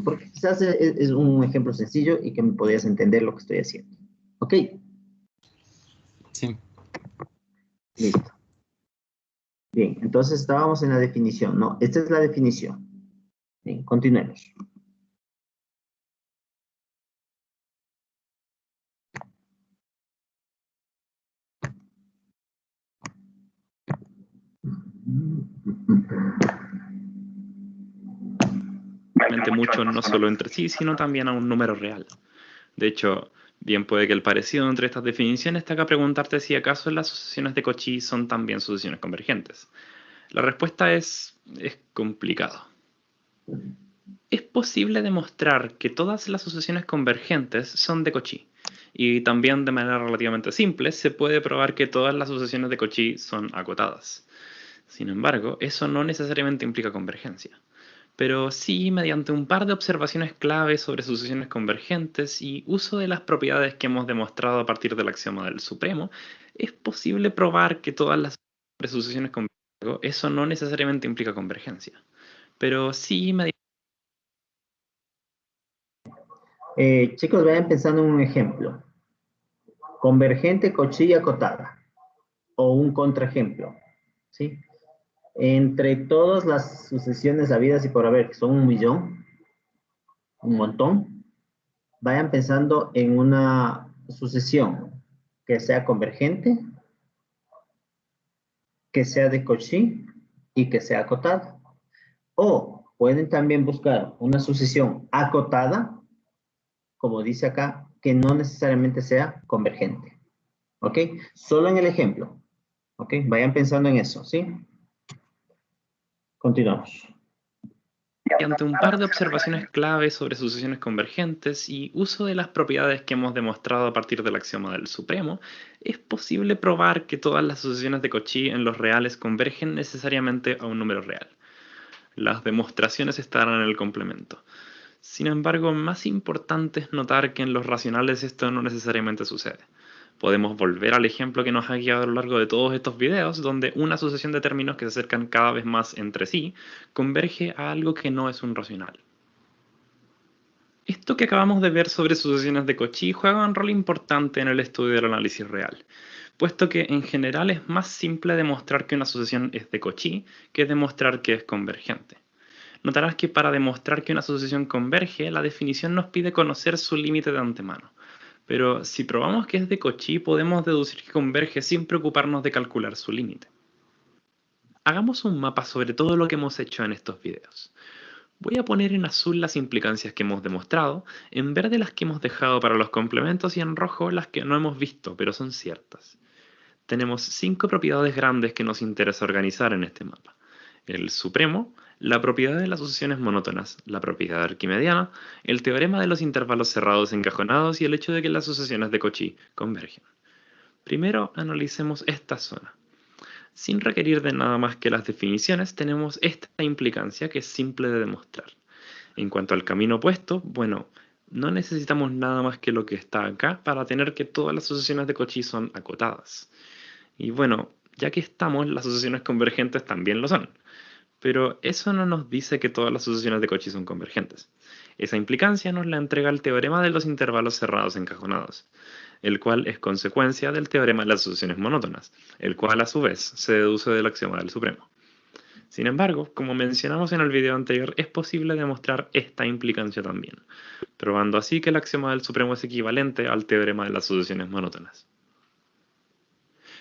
porque quizás es un ejemplo sencillo y que me podías entender lo que estoy haciendo. ¿Ok? Sí. Listo. Bien, entonces estábamos en la definición, ¿no? Esta es la definición. Bien, continuemos. realmente mucho no solo entre sí, sino también a un número real. De hecho, bien puede que el parecido entre estas definiciones te haga preguntarte si acaso las sucesiones de Cauchy son también sucesiones convergentes. La respuesta es complicado. Es posible demostrar que todas las sucesiones convergentes son de Cauchy. Y también de manera relativamente simple se puede probar que todas las sucesiones de Cauchy son acotadas. Sin embargo, eso no necesariamente implica convergencia. Pero sí, mediante un par de observaciones clave sobre sucesiones convergentes y uso de las propiedades que hemos demostrado a partir del axioma del supremo, es posible probar que todas las sucesiones convergentes. Eso no necesariamente implica convergencia. Pero sí, chicos, vayan pensando en un ejemplo. Convergente, Cauchy acotada. O un contraejemplo. ¿Sí? Entre todas las sucesiones habidas y por haber, que son 1.000.000, un montón, vayan pensando en una sucesión que sea convergente, que sea de Cauchy y que sea acotada. O pueden también buscar una sucesión acotada, como dice acá, que no necesariamente sea convergente. ¿Ok? Solo en el ejemplo. ¿Ok? Vayan pensando en eso, ¿sí? Continuamos. Mediante un par de observaciones clave sobre sucesiones convergentes y uso de las propiedades que hemos demostrado a partir del axioma del supremo, es posible probar que todas las sucesiones de Cauchy en los reales convergen necesariamente a un número real. Las demostraciones estarán en el complemento. Sin embargo, más importante es notar que en los racionales esto no necesariamente sucede. Podemos volver al ejemplo que nos ha guiado a lo largo de todos estos videos, donde una sucesión de términos que se acercan cada vez más entre sí converge a algo que no es un racional. Esto que acabamos de ver sobre sucesiones de Cauchy juega un rol importante en el estudio del análisis real, puesto que en general es más simple demostrar que una sucesión es de Cauchy que demostrar que es convergente. Notarás que para demostrar que una sucesión converge, la definición nos pide conocer su límite de antemano. Pero si probamos que es de Cauchy, podemos deducir que converge sin preocuparnos de calcular su límite. Hagamos un mapa sobre todo lo que hemos hecho en estos videos. Voy a poner en azul las implicancias que hemos demostrado, en verde las que hemos dejado para los complementos y en rojo las que no hemos visto, pero son ciertas. Tenemos 5 propiedades grandes que nos interesa organizar en este mapa. El supremo, la propiedad de las sucesiones monótonas, la propiedad arquimediana, el teorema de los intervalos cerrados encajonados y el hecho de que las sucesiones de Cauchy convergen. Primero analicemos esta zona. Sin requerir de nada más que las definiciones, tenemos esta implicancia que es simple de demostrar. En cuanto al camino opuesto, bueno, no necesitamos nada más que lo que está acá para tener que todas las sucesiones de Cauchy son acotadas. Y bueno, ya que estamos, las sucesiones convergentes también lo son. Pero eso no nos dice que todas las sucesiones de Cauchy son convergentes. Esa implicancia nos la entrega el teorema de los intervalos cerrados encajonados, el cual es consecuencia del teorema de las sucesiones monótonas, el cual a su vez se deduce del axioma del supremo. Sin embargo, como mencionamos en el video anterior, es posible demostrar esta implicancia también, probando así que el axioma del supremo es equivalente al teorema de las sucesiones monótonas.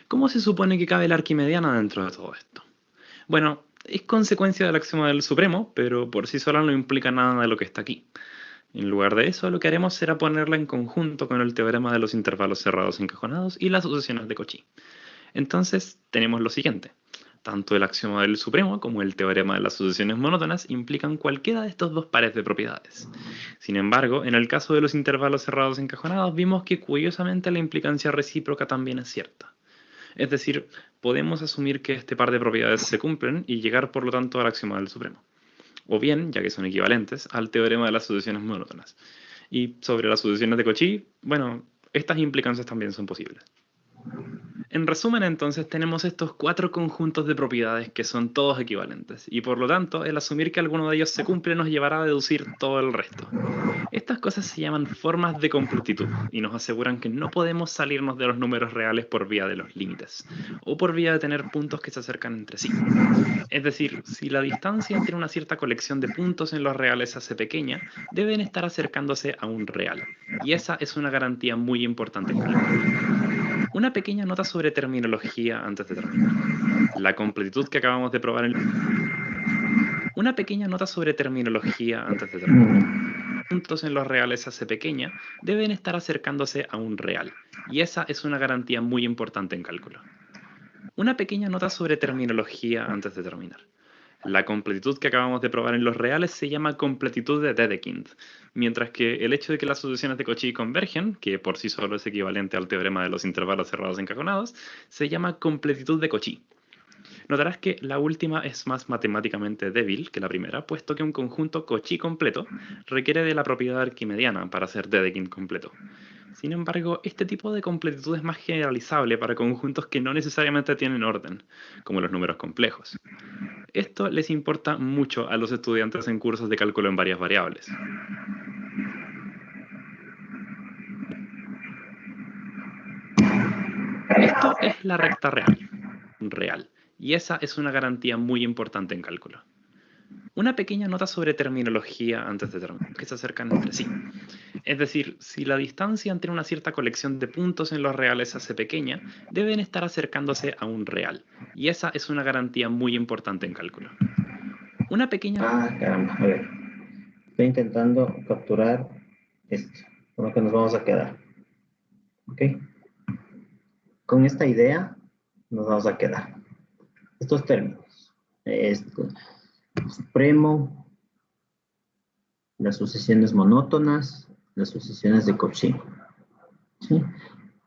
¿Cómo se supone que cabe la arquimediana dentro de todo esto? Bueno, es consecuencia del axioma del supremo, pero por sí sola no implica nada de lo que está aquí. En lugar de eso, lo que haremos será ponerla en conjunto con el teorema de los intervalos cerrados encajonados y las sucesiones de Cauchy. Entonces, tenemos lo siguiente. Tanto el axioma del supremo como el teorema de las sucesiones monótonas implican cualquiera de estos dos pares de propiedades. Sin embargo, en el caso de los intervalos cerrados encajonados, vimos que curiosamente la implicancia recíproca también es cierta. Es decir, podemos asumir que este par de propiedades se cumplen y llegar por lo tanto al axioma del supremo. O bien, ya que son equivalentes, al teorema de las sucesiones monótonas. Y sobre las sucesiones de Cauchy, bueno, estas implicancias también son posibles. En resumen, entonces, tenemos estos 4 conjuntos de propiedades que son todos equivalentes, y por lo tanto, el asumir que alguno de ellos se cumple nos llevará a deducir todo el resto. Estas cosas se llaman formas de completitud, y nos aseguran que no podemos salirnos de los números reales por vía de los límites, o por vía de tener puntos que se acercan entre sí. Es decir, si la distancia entre una cierta colección de puntos en los reales se hace pequeña, deben estar acercándose a un real, y esa es una garantía muy importante en cálculo. Una pequeña nota sobre terminología antes de terminar. La completitud que acabamos de probar en Una pequeña nota sobre terminología antes de terminar. Puntos en los reales AC pequeña deben estar acercándose a un real, y esa es una garantía muy importante en cálculo. Una pequeña nota sobre terminología antes de terminar. La completitud que acabamos de probar en los reales se llama completitud de Dedekind, mientras que el hecho de que las sucesiones de Cauchy convergen, que por sí solo es equivalente al teorema de los intervalos cerrados encajonados, se llama completitud de Cauchy. Notarás que la última es más matemáticamente débil que la primera, puesto que un conjunto Cauchy completo requiere de la propiedad arquimediana para ser Dedekind completo. Sin embargo, este tipo de completitud es más generalizable para conjuntos que no necesariamente tienen orden, como los números complejos. Esto les importa mucho a los estudiantes en cursos de cálculo en varias variables. Esto es la recta real, y esa es una garantía muy importante en cálculo. Una pequeña nota sobre terminología antes de terminar, que se acercan entre sí. Es decir, si la distancia entre una cierta colección de puntos en los reales se hace pequeña, deben estar acercándose a un real, y esa es una garantía muy importante en cálculo. Una pequeña... Caramba, a ver. Estoy intentando capturar esto, con lo que nos vamos a quedar. ¿Ok? Con esta idea nos vamos a quedar. Estos términos. Supremo, las sucesiones monótonas, las sucesiones de Cauchy, ¿sí?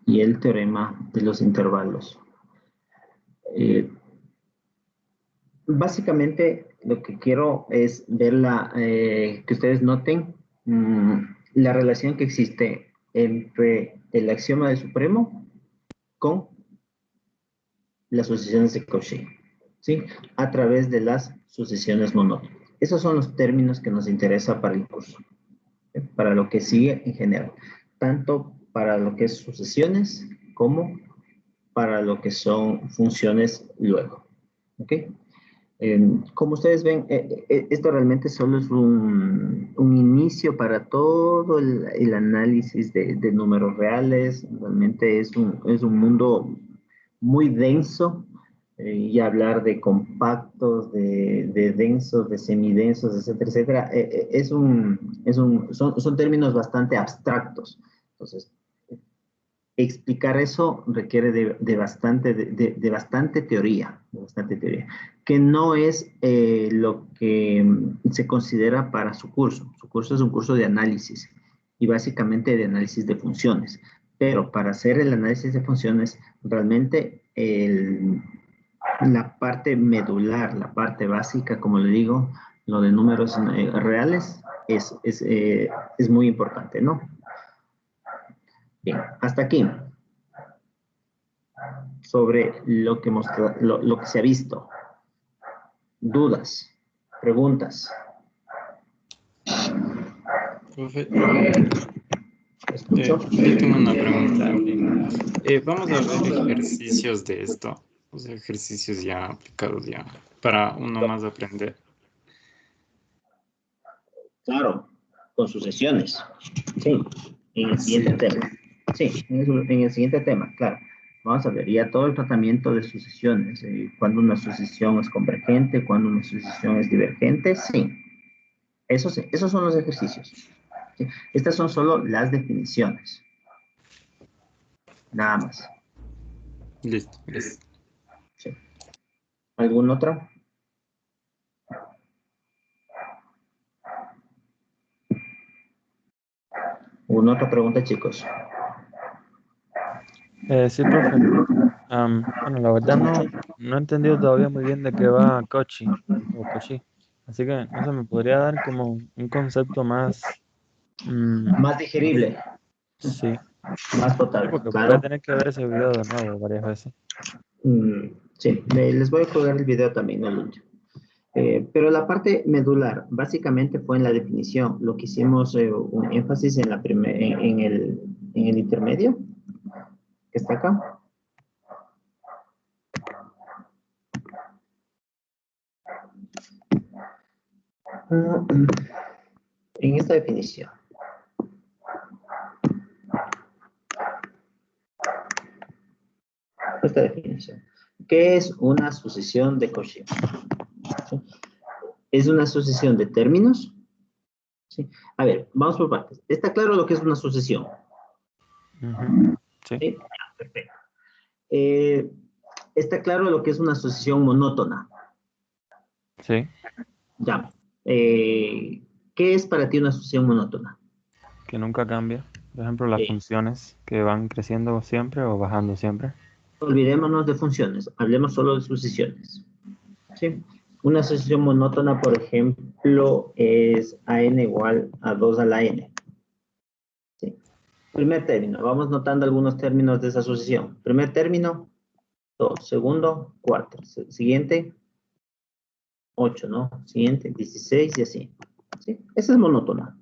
Y el teorema de los intervalos. Básicamente lo que quiero es ver que ustedes noten la relación que existe entre el axioma del supremo con las sucesiones de Cauchy, ¿sí? A través de las sucesiones monótonas. Esos son los términos que nos interesa para el curso, para lo que sigue en general, tanto para lo que es sucesiones como para lo que son funciones luego. ¿Ok? Como ustedes ven, esto realmente solo es un inicio para todo el análisis de números reales. Realmente es un mundo muy denso, y hablar de compactos, de densos, de semidensos, etcétera, etcétera, son términos bastante abstractos. Entonces, explicar eso requiere de bastante teoría, que no es lo que se considera para su curso. Su curso es un curso de análisis, y básicamente de análisis de funciones. Pero para hacer el análisis de funciones, realmente la parte medular, la parte básica, como le digo, lo de números reales, es muy importante, ¿no? Bien, hasta aquí. Sobre lo que se ha visto. ¿Dudas? ¿Preguntas? Profe, yo tengo una pregunta. Vamos a ver ejercicios de esto, o sea, ejercicios ya aplicados ya, para uno más aprender. Claro, con sucesiones. Sí, en el siguiente tema. Sí, en el siguiente tema, claro. Vamos a ver ya todo el tratamiento de sucesiones. Cuando una sucesión es convergente, cuando una sucesión es divergente, sí. Esos son los ejercicios. ¿Sí? Estas son solo las definiciones. Nada más. Listo, listo. Sí. ¿Algún otro? ¿Alguna otra pregunta, chicos? Sí, profe. Bueno, la verdad no he entendido todavía muy bien de qué va Cauchy o Cauchy. Así que, no sé, me podría dar como un concepto más... más digerible. Sí. Más total, Sí, porque claro. voy a tener que ver ese video de nuevo varias veces. Sí, les voy a colgar el video también, el último. Pero la parte medular básicamente fue en la definición. Lo que hicimos un énfasis en el intermedio, que está acá. En esta definición. Esta definición. ¿Qué es una sucesión de Cauchy? ¿Sí? Es una sucesión de términos. ¿Sí? A ver, vamos por partes. ¿Está claro lo que es una sucesión? Sí. ¿Sí? Perfecto. ¿Está claro lo que es una sucesión monótona? Sí. Ya. ¿Qué es para ti una sucesión monótona? Que nunca cambia. Por ejemplo, las funciones que van creciendo siempre o bajando siempre. Olvidémonos de funciones, hablemos solo de sucesiones. ¿Sí? Una sucesión monótona, por ejemplo, es an igual a 2 a la n. ¿Sí? Primer término, vamos notando algunos términos de esa sucesión. Primer término, 2. Segundo, 4. Siguiente, 8, ¿no? Siguiente, 16 y así. ¿Sí? Esa es monótona.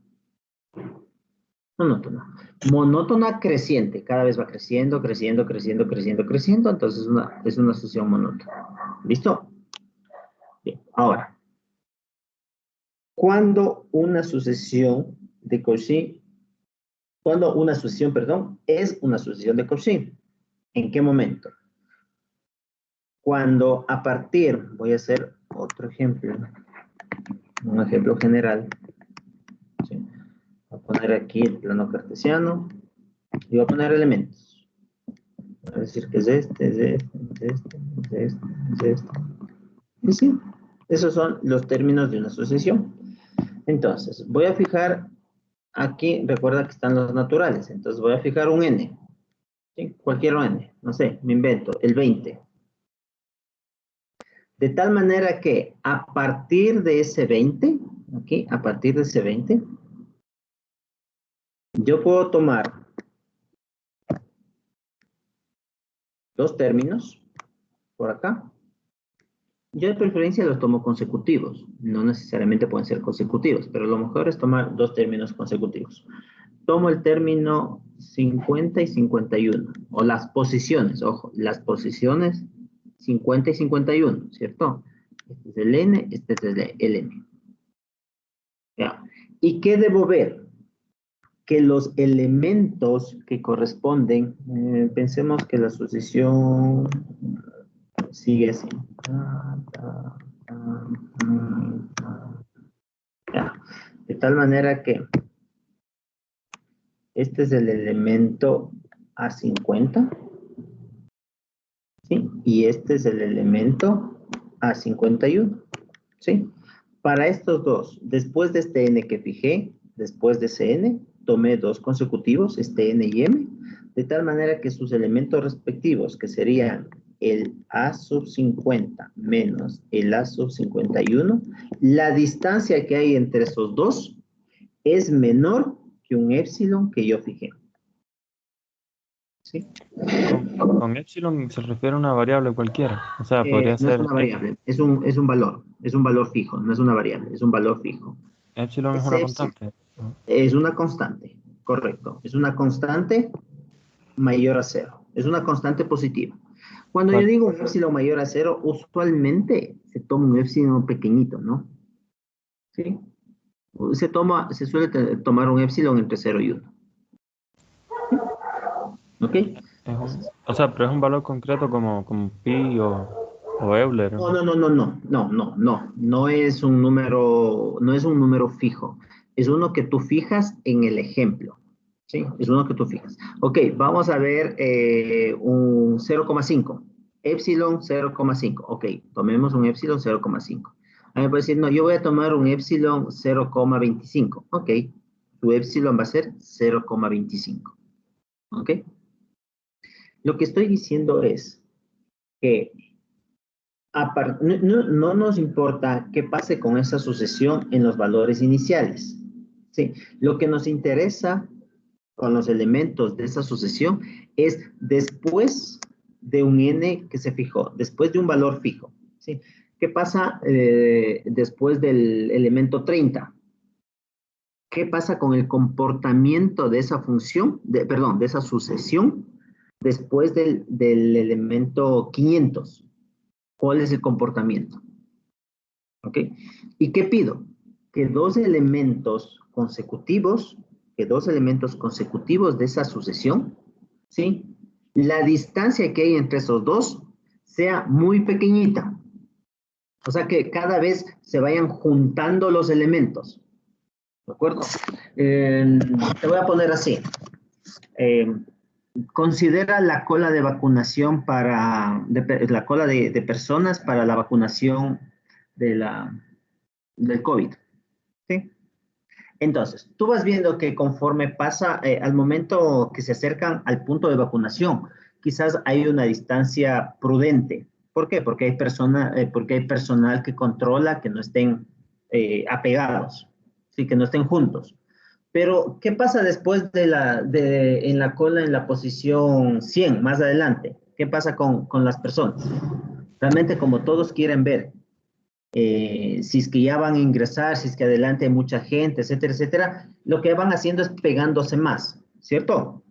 Monótona. Monótona creciente. Cada vez va creciendo, creciendo, creciendo, creciendo, creciendo. Entonces es una sucesión monótona. ¿Listo? Bien. Ahora, cuando una sucesión de Cauchy, cuando una sucesión, perdón, es una sucesión de Cauchy, ¿en qué momento? Cuando a partir, voy a hacer otro ejemplo, un ejemplo general. ¿Sí? Voy a poner aquí el plano cartesiano y voy a poner elementos. Voy a decir que es este, es este, es este, es este, es este. Y sí, esos son los términos de una sucesión. Entonces, voy a fijar aquí, recuerda que están los naturales, entonces voy a fijar un n. ¿Sí? Cualquier n, no sé, me invento, el 20. De tal manera que a partir de ese 20, aquí, a partir de ese 20, yo puedo tomar dos términos por acá. Yo de preferencia los tomo consecutivos. No necesariamente pueden ser consecutivos, pero lo mejor es tomar dos términos consecutivos. Tomo el término 50 y 51, o las posiciones, ojo, las posiciones 50 y 51, ¿cierto? Este es el n, este es el n. Ya. ¿Y qué debo ver? Que los elementos que corresponden, pensemos que la sucesión sigue así. Ya. De tal manera que este es el elemento A50, ¿sí? Y este es el elemento A51, ¿sí? Para estos dos, después de este n que fijé, después de ese n, tomé dos consecutivos, este n y m, de tal manera que sus elementos respectivos, que serían el A sub 50 menos el A sub 51, la distancia que hay entre esos dos es menor que un épsilon que yo fijé. ¿Sí? Con epsilon se refiere a una variable cualquiera. O sea, podría no ser es una variable, es un valor fijo, no es una variable, es un valor fijo. Epsilon es una constante. Es una constante, correcto. Es una constante mayor a 0. Es una constante positiva. Cuando yo digo un épsilon mayor a 0, usualmente se toma un épsilon pequeñito, ¿no? ¿Sí? Se suele tomar un épsilon entre 0 y 1. ¿Sí? ¿Ok? O sea, pero es un valor concreto como pi o Euler. No es un número fijo. Es uno que tú fijas en el ejemplo. ¿Sí? Es uno que tú fijas. Ok, vamos a ver un 0,5. Épsilon 0,5. Ok, tomemos un épsilon 0,5. A mí me puede decir, no, yo voy a tomar un épsilon 0,25. Ok, tu épsilon va a ser 0,25. Ok. Lo que estoy diciendo es que no nos importa qué pase con esa sucesión en los valores iniciales. ¿Sí? Lo que nos interesa con los elementos de esa sucesión es después de un n que se fijó, después de un valor fijo. ¿Sí? ¿Qué pasa después del elemento 30? ¿Qué pasa con el comportamiento de esa función, de esa sucesión después del elemento 500? ¿Cuál es el comportamiento? ¿Ok? ¿Y qué pido? Que dos elementos consecutivos de esa sucesión, ¿sí? La distancia que hay entre esos dos sea muy pequeñita. O sea que cada vez se vayan juntando los elementos. ¿De acuerdo? Te voy a poner así. Considera la cola de vacunación la cola de personas para la vacunación del COVID. ¿Sí? Entonces, tú vas viendo que conforme pasa, al momento que se acercan al punto de vacunación, quizás hay una distancia prudente. ¿Por qué? Porque hay personal que controla que no estén apegados, ¿sí? Que no estén juntos. Pero, ¿qué pasa después en la cola en la posición 100, más adelante? ¿Qué pasa con las personas? Realmente, como todos quieren ver, si es que ya van a ingresar, si es que adelante hay mucha gente, etcétera, etcétera, lo que van haciendo es pegándose más, ¿cierto?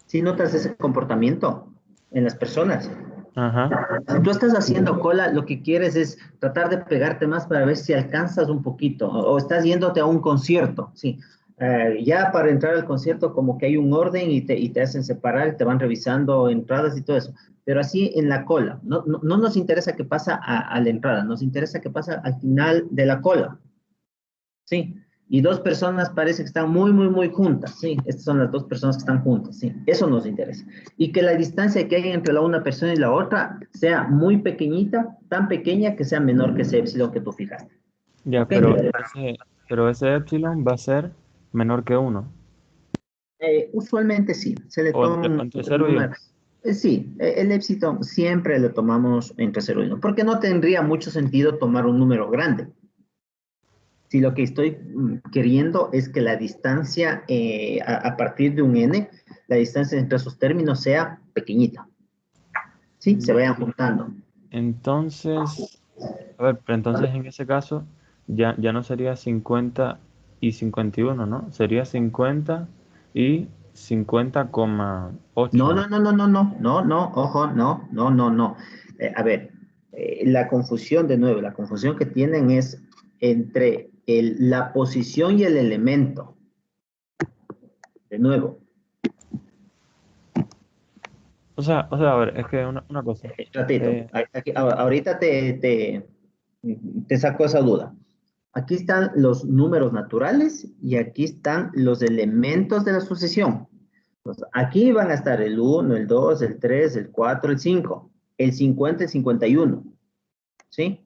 ¿Sí notas ese comportamiento en las personas? Ajá. Si tú estás haciendo cola, lo que quieres es tratar de pegarte más para ver si alcanzas un poquito, o estás yéndote a un concierto, ¿sí? Ya para entrar al concierto como que hay un orden y te hacen separar, te van revisando entradas y todo eso, pero así en la cola, no nos interesa qué pasa a la entrada, nos interesa qué pasa al final de la cola, ¿sí? Y dos personas parece que están muy, muy, muy juntas, ¿sí? Estas son las dos personas que están juntas, ¿sí? Eso nos interesa. Y que la distancia que hay entre la una persona y la otra sea muy pequeñita, tan pequeña que sea menor que ese épsilon que tú fijaste. Ya, ¿Okay? pero ese épsilon va a ser menor que 1. Usualmente sí, se le O toma entre 0 y 1. Sí, el épsilon siempre lo tomamos entre 0 y 1, porque no tendría mucho sentido tomar un número grande. Si lo que estoy queriendo es que la distancia a partir de un n, la distancia entre esos términos sea pequeñita. ¿Sí? Se vayan juntando. Entonces, a ver, pero entonces en ese caso ya no sería 50 y 51, ¿no? Sería 50 y 50,8. No, ojo, no. A ver, la confusión, de nuevo, la confusión que tienen es entre la posición y el elemento. De nuevo. O sea, a ver, es que una cosa. Ratito, ahorita te saco esa duda. Aquí están los números naturales y aquí están los elementos de la sucesión. Entonces, aquí van a estar el 1, el 2, el 3, el 4, el 5, el 50, el 51. ¿Sí?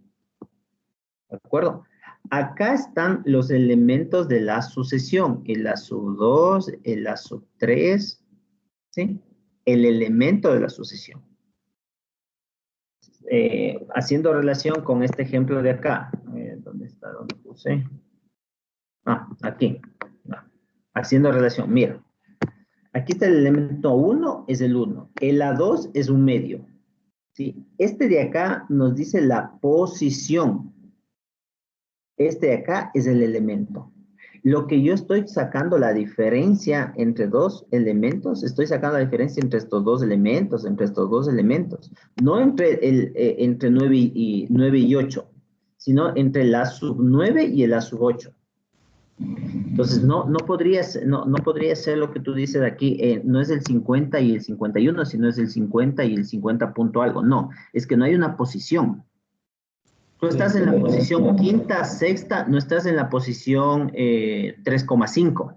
¿De acuerdo? Acá están los elementos de la sucesión, el A sub 2, el A sub 3, ¿sí? El elemento de la sucesión. Haciendo relación con este ejemplo de acá. ¿Dónde está? ¿Dónde puse? Aquí. Haciendo relación, mira. Aquí está el elemento 1, es el 1. El A2 es un medio. ¿Sí? Este de acá nos dice la posición. Este de acá es el elemento. Lo que yo estoy sacando la diferencia entre dos elementos, estoy sacando la diferencia entre estos dos elementos, no entre 9 y 8, sino entre el A sub 9 y el A sub 8. Entonces, no podría ser lo que tú dices aquí, no es el 50 y el 51, sino es el 50 y el 50 punto algo. No, es que no hay una posición. Tú estás en la posición quinta, sexta, no estás en la posición 3,5.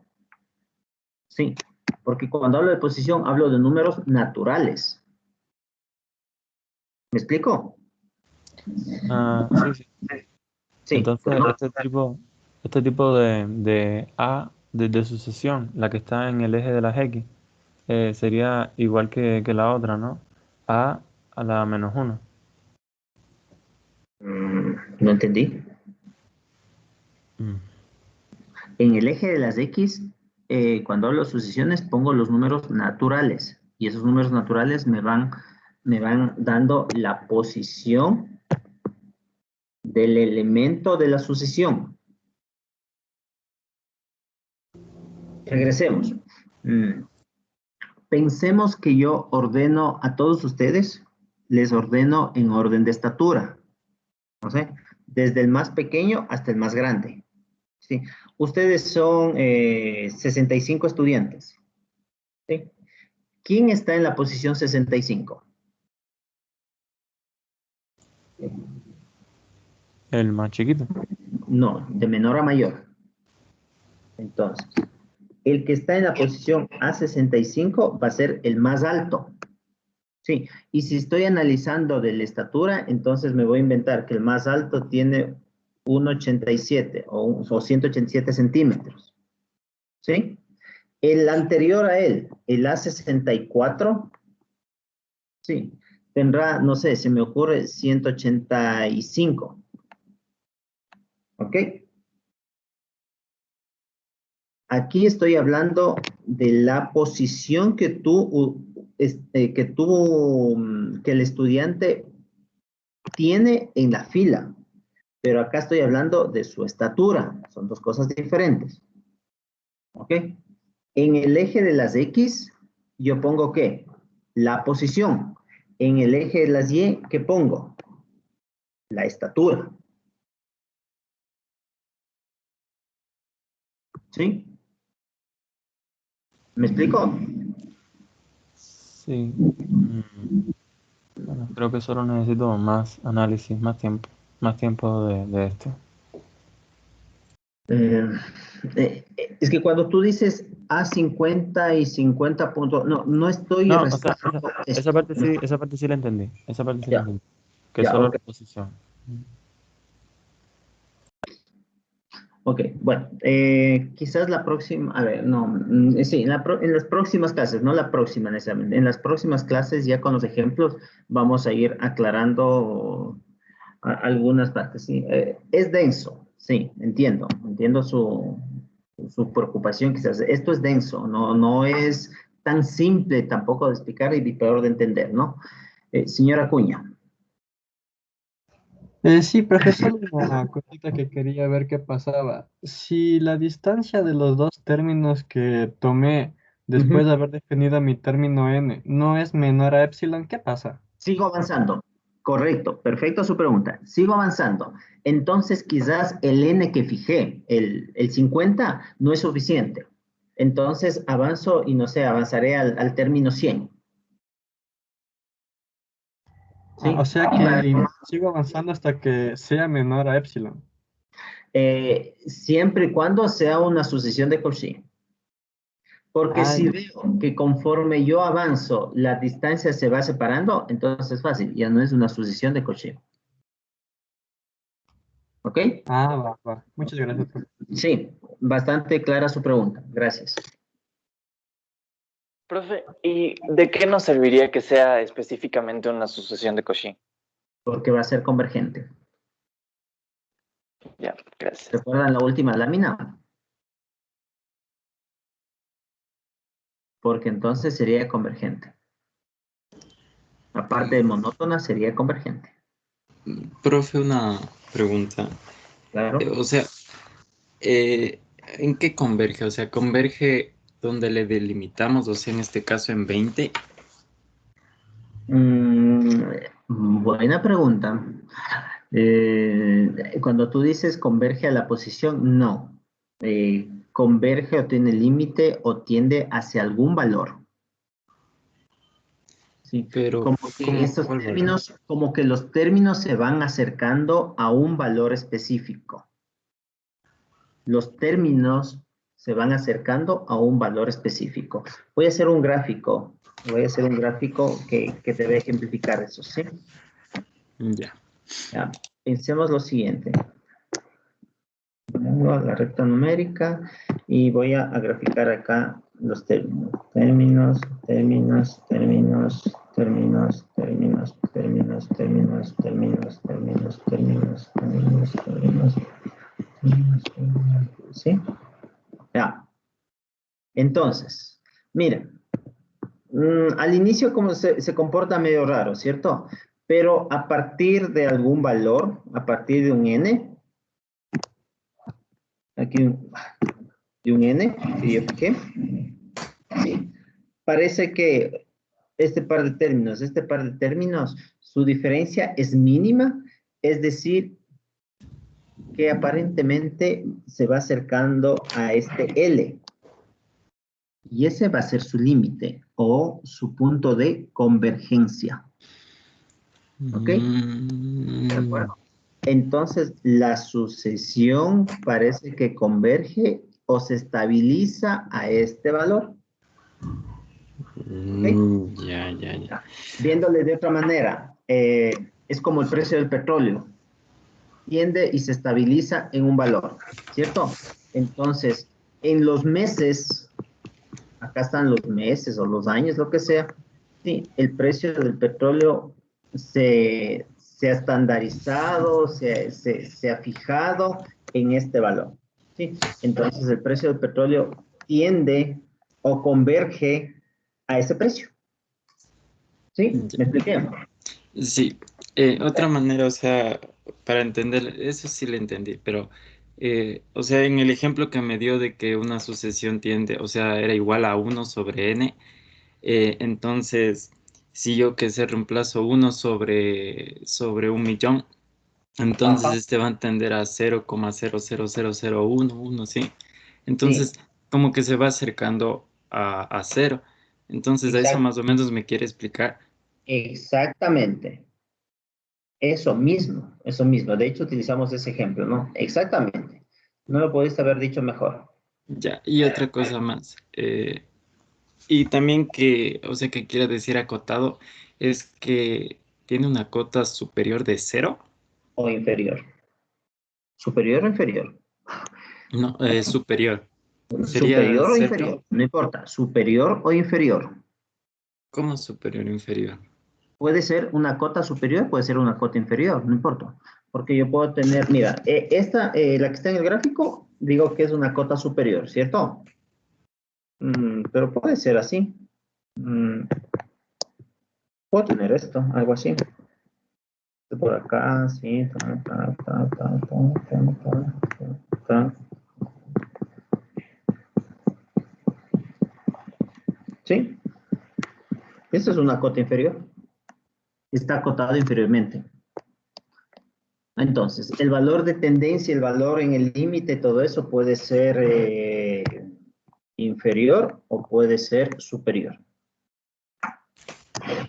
Sí, porque cuando hablo de posición, hablo de números naturales. ¿Me explico? Sí. Entonces, este tipo de A de sucesión, la que está en el eje de las X, sería igual que la otra, ¿no? A la menos 1. No entendí. En el eje de las X, cuando hablo de sucesiones, pongo los números naturales. Y esos números naturales me van dando la posición del elemento de la sucesión. Regresemos. Pensemos que yo ordeno a todos ustedes, les ordeno en orden de estatura. ¿No sé? Desde el más pequeño hasta el más grande. ¿Sí? Ustedes son 65 estudiantes. ¿Sí? ¿Quién está en la posición 65? El más chiquito. No, de menor a mayor. Entonces, el que está en la posición A65 va a ser el más alto. Sí, y si estoy analizando de la estatura, entonces me voy a inventar que el más alto tiene 1,87 o 187 centímetros. ¿Sí? El anterior a él, el A64, sí, tendrá, no sé, se me ocurre 185. ¿Ok? Aquí estoy hablando de la posición que que el estudiante tiene en la fila. Pero acá estoy hablando de su estatura. Son dos cosas diferentes. ¿Ok? En el eje de las X, yo pongo ¿qué? La posición. En el eje de las Y, ¿qué pongo? La estatura. ¿Sí? ¿Me explico? Sí. Bueno, creo que solo necesito más análisis, más tiempo de esto. Es que cuando tú dices A50 y 50 puntos, no estoy No, o sea, restando esa parte sí la entendí. Esa parte sí la Ya, entendí. Que ya, solo ok. la posición. Ok, bueno, quizás la próxima, a ver, no, sí, en las próximas clases, no la próxima necesariamente, en las próximas clases ya con los ejemplos vamos a ir aclarando algunas partes, sí. Es denso, sí, entiendo su preocupación quizás. Esto es denso, no es tan simple tampoco de explicar y peor de entender, ¿no? Señora Acuña. Sí, profesor, una cosita que quería ver qué pasaba. Si la distancia de los dos términos que tomé después de haber definido mi término n no es menor a epsilon, ¿qué pasa? Sigo avanzando. Correcto, perfecto su pregunta. Sigo avanzando. Entonces, quizás el n que fijé, el 50, no es suficiente. Entonces, avanzo y no sé, avanzaré al término 100. ¿Sí? O sea que sigo avanzando hasta que sea menor a epsilon. Siempre y cuando sea una sucesión de Cauchy. Porque si Ya. veo que conforme yo avanzo, la distancia se va separando, entonces es fácil, ya no es una sucesión de Cauchy. ¿Ok? Va. Muchas gracias, profe. Sí, bastante clara su pregunta. Gracias. Profe, ¿y de qué nos serviría que sea específicamente una sucesión de Cauchy? Porque va a ser convergente. Ya, gracias. ¿Recuerdan la última lámina? Porque entonces sería convergente. Aparte de monótona, sería convergente. Profe, una pregunta. Claro. O sea, ¿en qué converge? O sea, ¿converge donde le delimitamos, o sea, en este caso en 20? Buena pregunta. Cuando tú dices converge a la posición, no. Converge o tiene límite o tiende hacia algún valor. Sí. Pero, Como que estos términos, como que los términos se van acercando a un valor específico. Los términos se van acercando a un valor específico. Voy a hacer un gráfico. Que te va a ejemplificar eso, ¿sí? Ya. Ya, pensemos lo siguiente. Pongo la recta numérica y voy a graficar acá los términos. Términos. ¿Sí? Ya. Entonces, mira, al inicio como se comporta medio raro, ¿cierto? Pero a partir de algún valor, a partir de un n, aquí de un n, que yo fijé, ¿sí? Parece que este par de términos, su diferencia es mínima, es decir, que aparentemente se va acercando a este L. Y ese va a ser su límite o su punto de convergencia. ¿Ok? ¿De acuerdo? Entonces, la sucesión parece que converge o se estabiliza a este valor. Ya. Viéndole de otra manera, es como el precio del petróleo. Tiende y se estabiliza en un valor, ¿cierto? Entonces, en los meses, acá están los meses o los años, lo que sea, sí, el precio del petróleo se ha estandarizado, se ha fijado en este valor, ¿sí? Entonces, el precio del petróleo tiende o converge a ese precio, ¿sí? ¿Me expliqué? Sí, otra manera, o sea, para entender, eso sí lo entendí, pero, o sea, en el ejemplo que me dio de que una sucesión tiende, o sea, era igual a 1 sobre n, entonces, si yo que se reemplazo 1 sobre 1.000.000, entonces este va a tender a 0,000001, ¿sí? Entonces, Sí. como que se va acercando a 0. Entonces, a eso Exacto. más o menos me quiere explicar. Exactamente. Eso mismo. De hecho, utilizamos ese ejemplo, ¿no? Exactamente. No lo pudiste haber dicho mejor. Ya, y otra cosa más. Y también que, o sea, que quiere decir acotado, es que tiene una cota superior de 0. O inferior. ¿Superior o inferior? No, superior. Sería ¿Superior o 0. inferior? No importa. ¿Superior o inferior? ¿Cómo superior o inferior? Puede ser una cota superior, puede ser una cota inferior, no importa. Porque yo puedo tener, mira, esta, la que está en el gráfico, digo que es una cota superior, ¿cierto? Pero puede ser así. Puedo tener esto, algo así. Por acá, sí. ¿Sí? Esta es una cota inferior. Está acotado inferiormente. Entonces, el valor de tendencia, el valor en el límite, todo eso puede ser inferior o puede ser superior.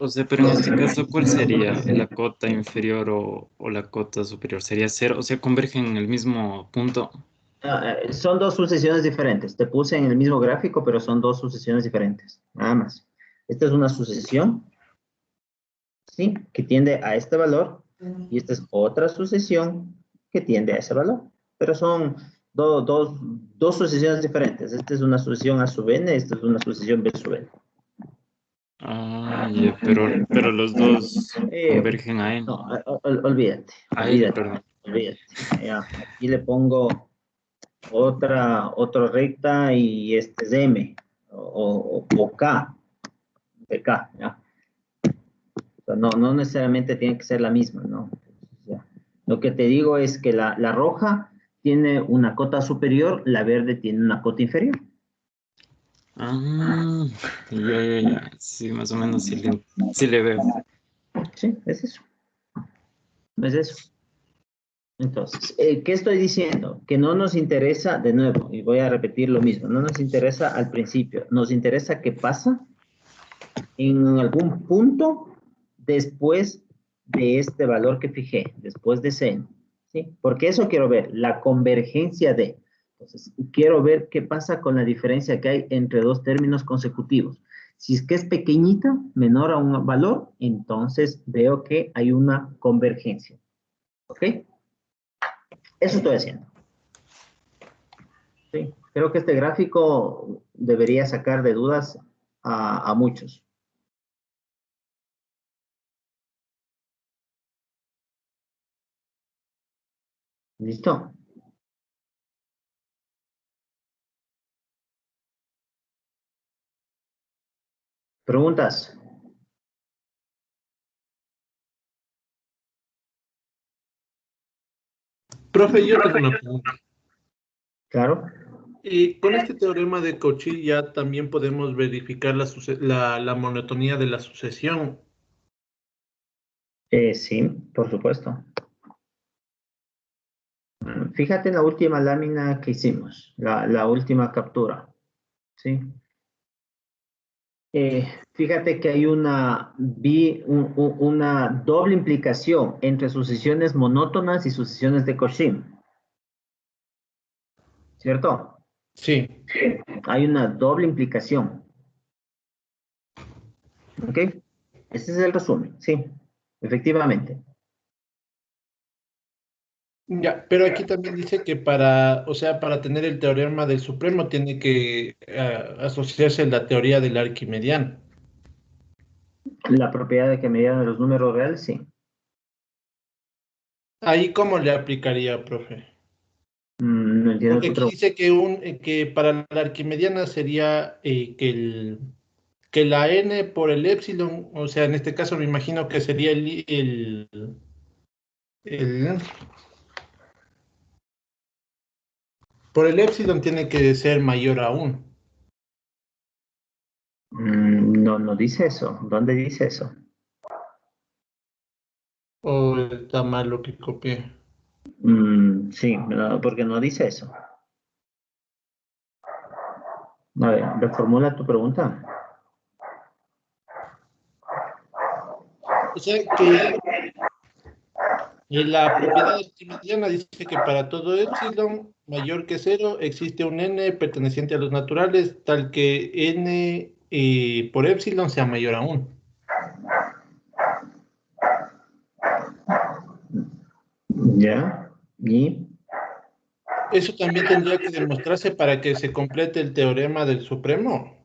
O sea, pero en este caso, ¿cuál sería la cota inferior o la cota superior? ¿Sería 0? O sea, convergen en el mismo punto. Son dos sucesiones diferentes. Te puse en el mismo gráfico, pero son dos sucesiones diferentes. Nada más. Esta es una sucesión, ¿sí? Que tiende a este valor. Y esta es otra sucesión que tiende a ese valor. Pero son dos sucesiones diferentes. Esta es una sucesión A sub n, esta es una sucesión B sub n. Ah, ya, pero los dos convergen a n. No, olvídate. A L, perdón. Olvídate. Ya, aquí le pongo otra recta y este es M o K, de K, ¿ya? O sea, no necesariamente tiene que ser la misma, ¿no? Ya. Lo que te digo es que la roja tiene una cota superior, la verde tiene una cota inferior. Ah, ya. Sí, más o menos sí le veo. Sí, es eso. Es eso. Entonces, ¿qué estoy diciendo? Que no nos interesa, de nuevo, y voy a repetir lo mismo, no nos interesa al principio, nos interesa qué pasa en algún punto después de este valor que fijé, después de C, ¿sí? Porque eso quiero ver, la convergencia de. Entonces, quiero ver qué pasa con la diferencia que hay entre dos términos consecutivos. Si es que es pequeñita, menor a un valor, entonces veo que hay una convergencia. ¿Ok? Eso estoy haciendo. Sí, creo que este gráfico debería sacar de dudas a muchos. ¿Listo? ¿Preguntas? Profe, yo tengo una pregunta. Claro. Y con este teorema de Cauchy ya también podemos verificar la monotonía de la sucesión. Sí, por supuesto. Fíjate en la última lámina que hicimos, la última captura. ¿Sí? Fíjate que hay una doble implicación entre sucesiones monótonas y sucesiones de Cauchy, ¿cierto? Sí. Hay una doble implicación. ¿Ok? Ese es el resumen, sí, efectivamente. Ya, pero aquí también dice que para tener el teorema del supremo tiene que asociarse la teoría del arquimediano. La propiedad de que mediana de los números reales, sí. ¿Ahí cómo le aplicaría, profe? No entiendo Porque tu aquí pregunta. dice que para la arquimediana sería que la n por el epsilon, o sea, en este caso me imagino que sería el- por el epsilon tiene que ser mayor a 1. No, no dice eso. ¿Dónde dice eso? ¿O está mal lo que copié? Sí, no, porque no dice eso. A ver, reformula tu pregunta. O sea que la propiedad arquimediana dice que para todo epsilon mayor que 0 existe un n perteneciente a los naturales tal que n por epsilon sea mayor a 1. ¿Ya? ¿Y? Eso también tendría que demostrarse para que se complete el teorema del supremo.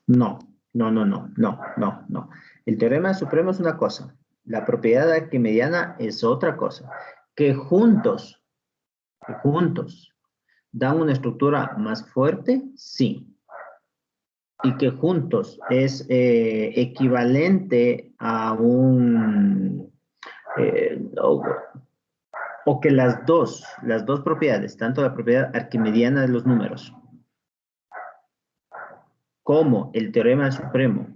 No, no, no, no, no, no, no. El teorema del supremo es una cosa. La propiedad arquimediana es otra cosa. Que juntos dan una estructura más fuerte, sí. Y que juntos es equivalente a o que las dos propiedades, tanto la propiedad arquimediana de los números como el teorema del supremo,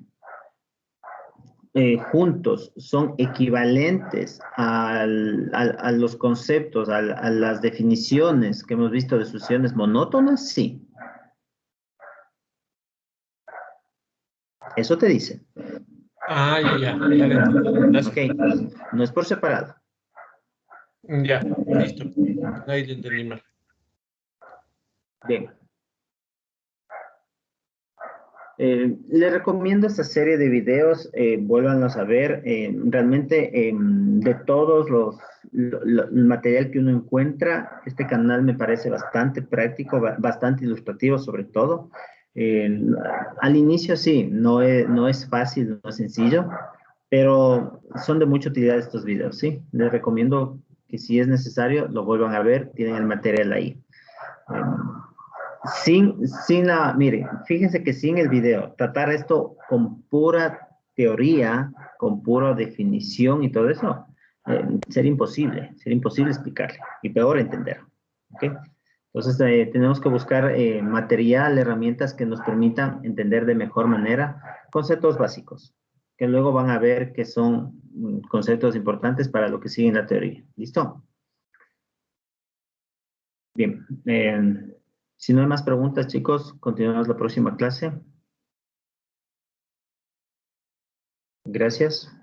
juntos son equivalentes a los conceptos, a las definiciones que hemos visto de sucesiones monótonas, sí. Eso te dice. Ah, ya. Gracias. Ok, no es por separado. Ya, listo. Ahí lo entendí mal. Bien. Les recomiendo esta serie de videos, vuélvanlos a ver. Realmente, de todos el material que uno encuentra, este canal me parece bastante práctico, bastante ilustrativo sobre todo. Al inicio sí, no es fácil, no es sencillo, pero son de mucha utilidad estos videos, ¿sí? Les recomiendo que si es necesario, lo vuelvan a ver, tienen el material ahí. Miren, fíjense que sin el video, tratar esto con pura teoría, con pura definición y todo eso, sería imposible explicarle y peor entender. ¿Ok? Entonces, tenemos que buscar material, herramientas que nos permitan entender de mejor manera conceptos básicos, que luego van a ver que son conceptos importantes para lo que sigue en la teoría. ¿Listo? Bien. Si no hay más preguntas, chicos, continuamos la próxima clase. Listo, Gracias.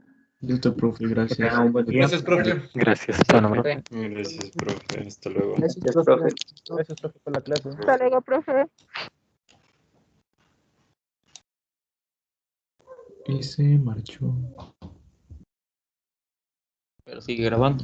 profe, Que gracias. tengan un buen día. Gracias, profe. Gracias. Gracias, profe. Hasta luego. Gracias, Gracias, profe. profe. Gracias, profe, por la clase. Hasta luego, profe. Y se marchó. Pero sigue grabando.